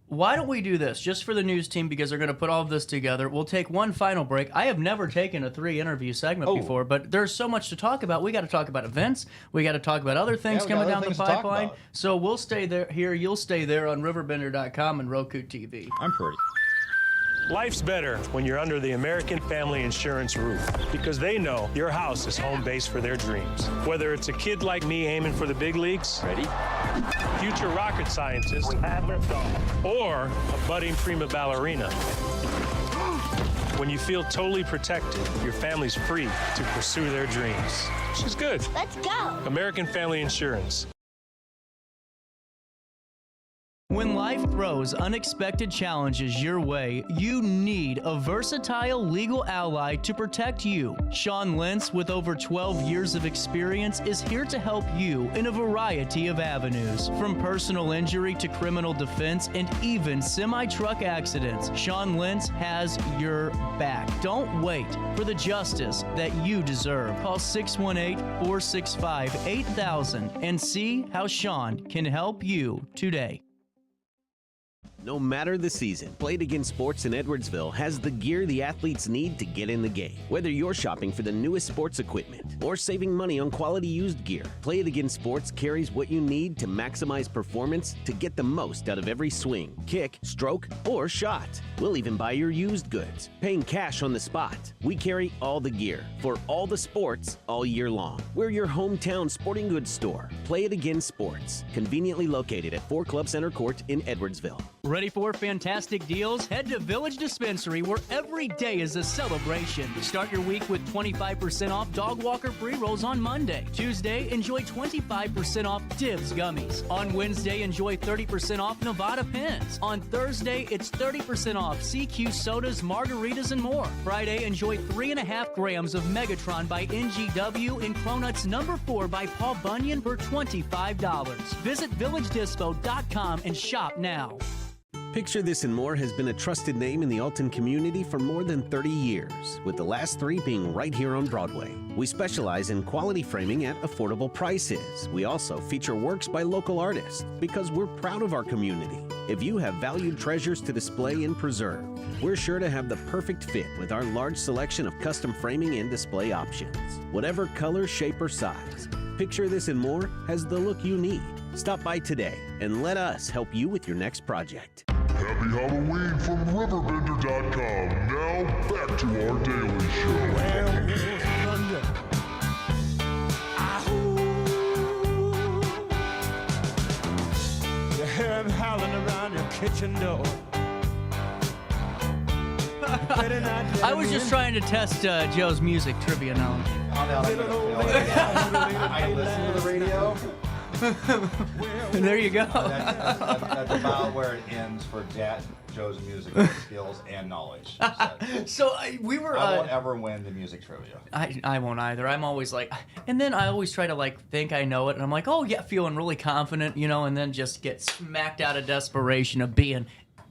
why don't we do this just for the news team, because they're going to put all of this together. We'll take one final break. I have never taken a 3-interview segment before, but there's so much to talk about. We got to talk about events. We got to talk about other things coming down the pipeline. So we'll stay there here. You'll stay there on RiverBender.com and Roku TV. I'm pretty. Life's better when you're under the American Family Insurance roof, because they know your house is home base for their dreams. Whether it's a kid like me aiming for the big leagues, ready, future rocket scientist, or a budding prima ballerina. When you feel totally protected, your family's free to pursue their dreams. She's good. Let's go. American Family Insurance. When life throws unexpected challenges your way, you need a versatile legal ally to protect you. Sean Lentz, with over 12 years of experience, is here to help you in a variety of avenues. From personal injury to criminal defense and even semi-truck accidents, Sean Lentz has your back. Don't wait for the justice that you deserve. Call 618-465-8000 and see how Sean can help you today. No matter the season, Play It Again Sports in Edwardsville has the gear the athletes need to get in the game. Whether you're shopping for the newest sports equipment or saving money on quality used gear, Play It Again Sports carries what you need to maximize performance to get the most out of every swing, kick, stroke, or shot. We'll even buy your used goods, paying cash on the spot. We carry all the gear for all the sports all year long. We're your hometown sporting goods store. Play It Again Sports, conveniently located at 4 Club Center Court in Edwardsville. Ready for fantastic deals? Head to Village Dispensary, where every day is a celebration. Start your week with 25% off Dog Walker pre-rolls on Monday. Tuesday, enjoy 25% off Dibs gummies. On Wednesday, enjoy 30% off Nevada pins. On Thursday, it's 30% off CQ sodas, margaritas, and more. Friday, enjoy 3.5 grams of Megatron by NGW and Cronuts number 4 by Paul Bunyan for $25. Visit VillageDispo.com and shop now. Picture This and More has been a trusted name in the Alton community for more than 30 years, with the last 3 being right here on Broadway. We specialize in quality framing at affordable prices. We also feature works by local artists because we're proud of our community. If you have valued treasures to display and preserve, we're sure to have the perfect fit with our large selection of custom framing and display options. Whatever color, shape, or size, Picture This and More has the look you need. Stop by today and let us help you with your next project. Happy Halloween from RiverBender.com. Now back to our daily show. hear him howling around your kitchen door. I was just trying to test Joe's music trivia knowledge. I listen to the radio. There you go. That's about where it ends for Joe's music skills and knowledge. So we were. I won't ever win the music trivia. I won't either. I'm always like, and then I always try to like think I know it, and I'm like, oh yeah, feeling really confident, and then just get smacked out of desperation of being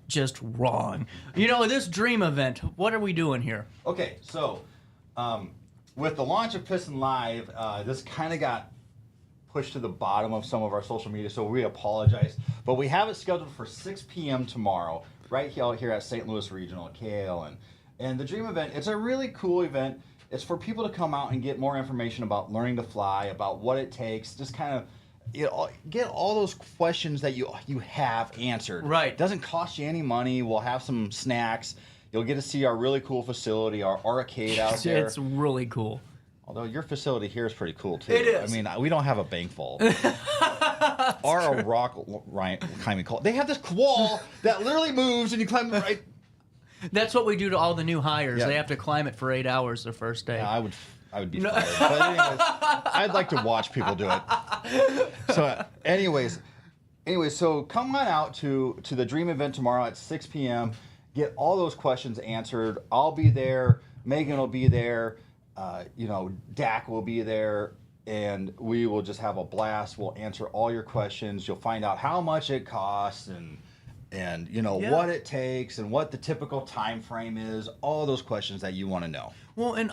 just wrong. This dream event, what are we doing here? Okay, so with the launch of Piston Live, this kind of got pushed to the bottom of some of our social media, so we apologize. But we have it scheduled for 6 p.m. tomorrow, right here at St. Louis Regional at KALN. And the Dream event, it's a really cool event. It's for people to come out and get more information about learning to fly, about what it takes, just kind of get all those questions that you have answered. Right. It doesn't cost you any money. We'll have some snacks. You'll get to see our really cool facility, our arcade out there. It's really cool. Although your facility here is pretty cool too. It is. I mean, we don't have a bank vault. Or a rock climbing wall. They have this wall that literally moves and you climb right. That's what we do to all the new hires. Yeah. They have to climb it for 8 hours their first day. Yeah, I would be fired. But anyways, I'd like to watch people do it. So anyways, so come on out to the Dream event tomorrow at 6 p.m. Get all those questions answered. I'll be there. Megan will be there. Dak will be there. And we will just have a blast. We'll answer all your questions. You'll find out how much it costs and what it takes and what the typical time frame is, all those questions that you want to know. Well, and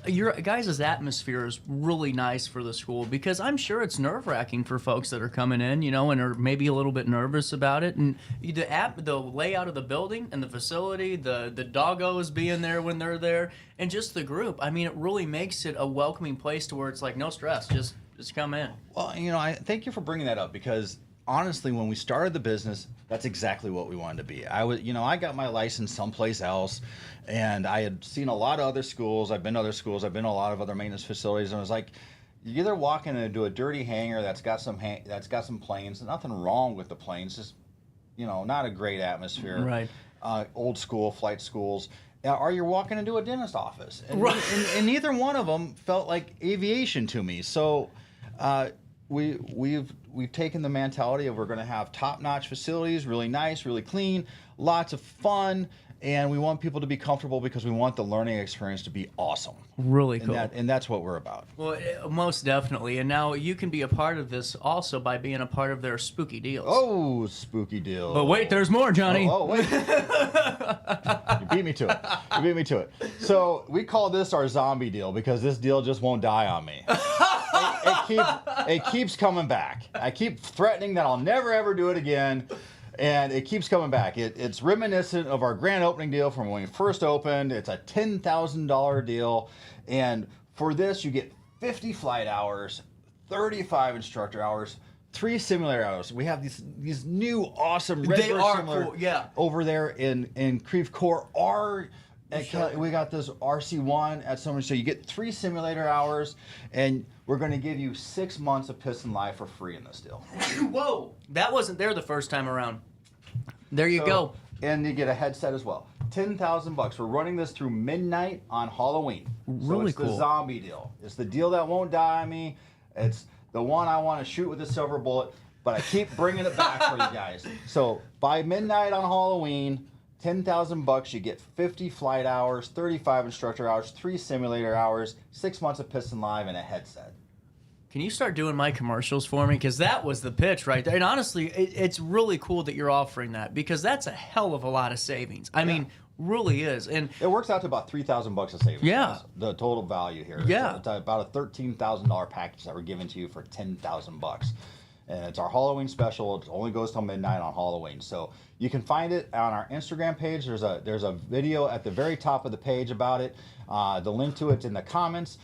your guys' atmosphere is really nice for the school because I'm sure it's nerve-wracking for folks that are coming in, and are maybe a little bit nervous about it. And the layout of the building and the facility, the doggos being there when they're there, and just the group. I mean, it really makes it a welcoming place to where it's like no stress, just come in. Well, I thank you for bringing that up because honestly, when we started the business, that's exactly what we wanted to be. I got my license someplace else, and I had seen a lot of other schools. I've been to other schools. I've been to a lot of other maintenance facilities, and I was like, you either walk into a dirty hangar that's got some planes. Nothing wrong with the planes, just not a great atmosphere. Right. Old school flight schools. Or you're walking into a dentist office, and, right. and neither one of them felt like aviation to me. So. We've taken the mentality of we're going to have top-notch facilities, really nice, really clean, lots of fun, and we want people to be comfortable because we want the learning experience to be awesome. Really cool. And that's what we're about. Well, most definitely. And now you can be a part of this also by being a part of their spooky deals. Oh, spooky deal. But wait, there's more, Johnny. Oh, wait. You beat me to it. So we call this our zombie deal because this deal just won't die on me. It keeps coming back. I keep threatening that I'll never ever do it again, and it keeps coming back. It's reminiscent of our grand opening deal from when we first opened. It's a $10,000 deal, and for this you get 50 flight hours, 35 instructor hours, 3 simulator hours. We have these new awesome Redbird simulator cool, yeah. over there in Creve Coeur. We got this RC1 at Summer, so you get 3 simulator hours, and we're going to give you 6 months of Piston Live for free in this deal. Whoa, that wasn't there the first time around. There you go. And you get a headset as well. $10,000. We're running this through midnight on Halloween. Really it's cool. The zombie deal. It's the deal that won't die on me. It's the one I want to shoot with a silver bullet, but I keep bringing it back for you guys. So by midnight on Halloween, $10,000, you get 50 flight hours, 35 instructor hours, 3 simulator hours, 6 months of Piston Live, and a headset. Can you start doing my commercials for me? Because that was the pitch right there. And honestly, it's really cool that you're offering that because that's a hell of a lot of savings. I mean, really is. And it works out to about $3,000 of savings. Yeah. The total value here. Yeah. It's about a $13,000 package that we're giving to you for $10,000. And it's our Halloween special. It only goes till midnight on Halloween. So you can find it on our Instagram page. There's a video at the very top of the page about it. The link to it's in the comments.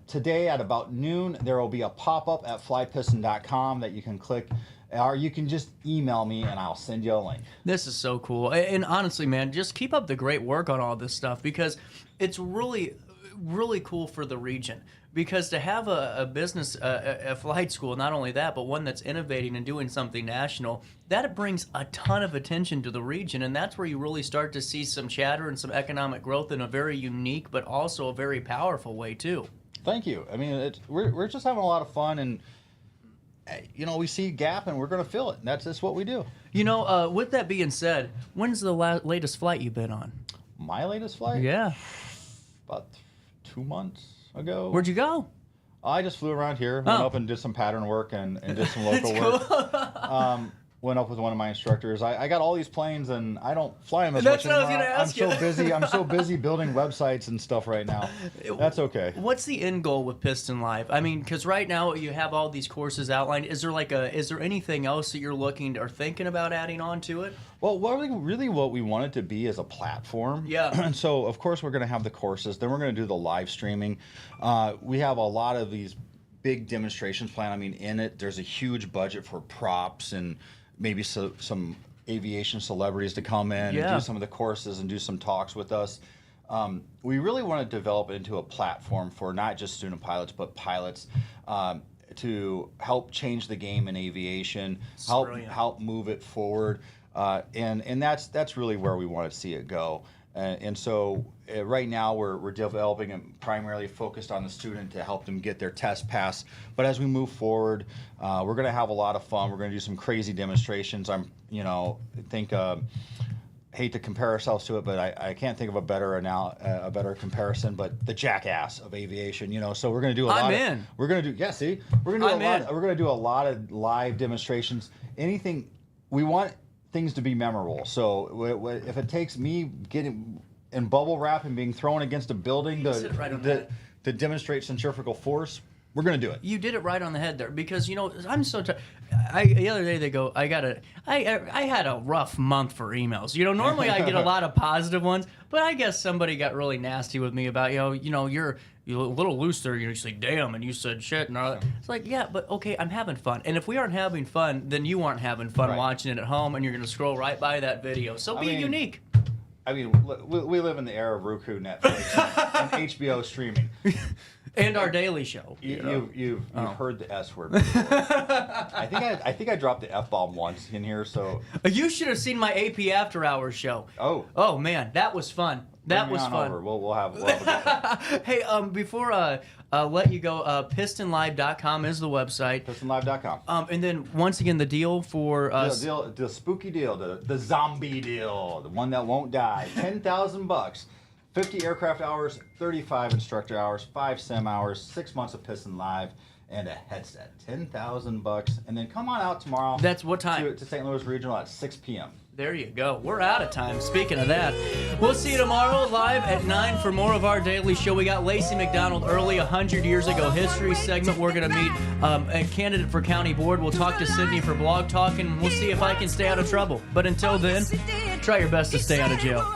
Today at about noon, there will be a pop-up at flypiston.com that you can click, or you can just email me and I'll send you a link. This is so cool. And honestly, man, just keep up the great work on all this stuff because it's really really cool for the region, because to have a business, a flight school, not only that, but one that's innovating and doing something national, that brings a ton of attention to the region, and that's where you really start to see some chatter and some economic growth in a very unique but also a very powerful way too. Thank you. I mean, we're just having a lot of fun, and you know, we see a gap and we're going to fill it. And that's just what we do. You know, with that being said, when's the latest flight you've been on? My latest flight? Yeah. About 2 months ago. Where'd you go? I just flew around here, went up and did some pattern work and did some local work. Went up with one of my instructors. I got all these planes, and I don't fly them as much anymore. That's what I was going to ask you. I'm so busy building websites and stuff right now. That's okay. What's the end goal with Piston Live? I mean, because right now you have all these courses outlined. Is there anything else that you're looking or thinking about adding on to it? Well, really what we want it to be is a platform. Yeah. And so, of course, we're going to have the courses. Then we're going to do the live streaming. We have a lot of these big demonstrations planned. I mean, in it, there's a huge budget for props and maybe some aviation celebrities to come in and do some of the courses and do some talks with us. We really want to develop into a platform for not just student pilots, but pilots to help change the game in aviation, help move it forward. And that's really where we want to see it go. And so right now we're developing and primarily focused on the student to help them get their test pass. But as we move forward, we're going to have a lot of fun. We're going to do some crazy demonstrations. Hate to compare ourselves to it, but I can't think of a better comparison. But the Jackass of aviation, So we're going to do a lot. We're going to do We're going to do a lot of live demonstrations. Anything we want. Things to be memorable. So if it takes me getting in bubble wrap and being thrown against a building to demonstrate centrifugal force, we're going to do it. You did it right on the head there, because I'm so tired. The other day they go, I had a rough month for emails. Normally I get a lot of positive ones, but I guess somebody got really nasty with me about you're a little loose there. You say damn, and you said shit, and all that. It's like, yeah, but okay, I'm having fun, and if we aren't having fun, then you aren't having fun watching it at home, and you're going to scroll right by that video. So be unique. I mean, we live in the era of Roku, Netflix, and HBO streaming. And our daily show. You've heard the S word before. I think I dropped the F-bomb once in here, so... You should have seen my AP After Hours show. Oh, man, that was fun. That was fun. Over. We'll have a good time. Hey, before let you go, PistonLive.com is the website. PistonLive.com. And then, once again, the deal for us... The spooky deal, the zombie deal, the one that won't die. $10,000. 50 aircraft hours, 35 instructor hours, 5 sim hours, 6 months of Piston Live, and a headset. $10,000. And then come on out tomorrow. That's what time? To St. Louis Regional at 6 p.m. There you go. We're out of time. Speaking of that, we'll see you tomorrow live at 9 for more of our daily show. We got Lacey McDonald early 100 years ago history segment. We're going to meet a candidate for county board. We'll talk to Sydney for Blog Talk, and we'll see if I can stay out of trouble. But until then, try your best to stay out of jail.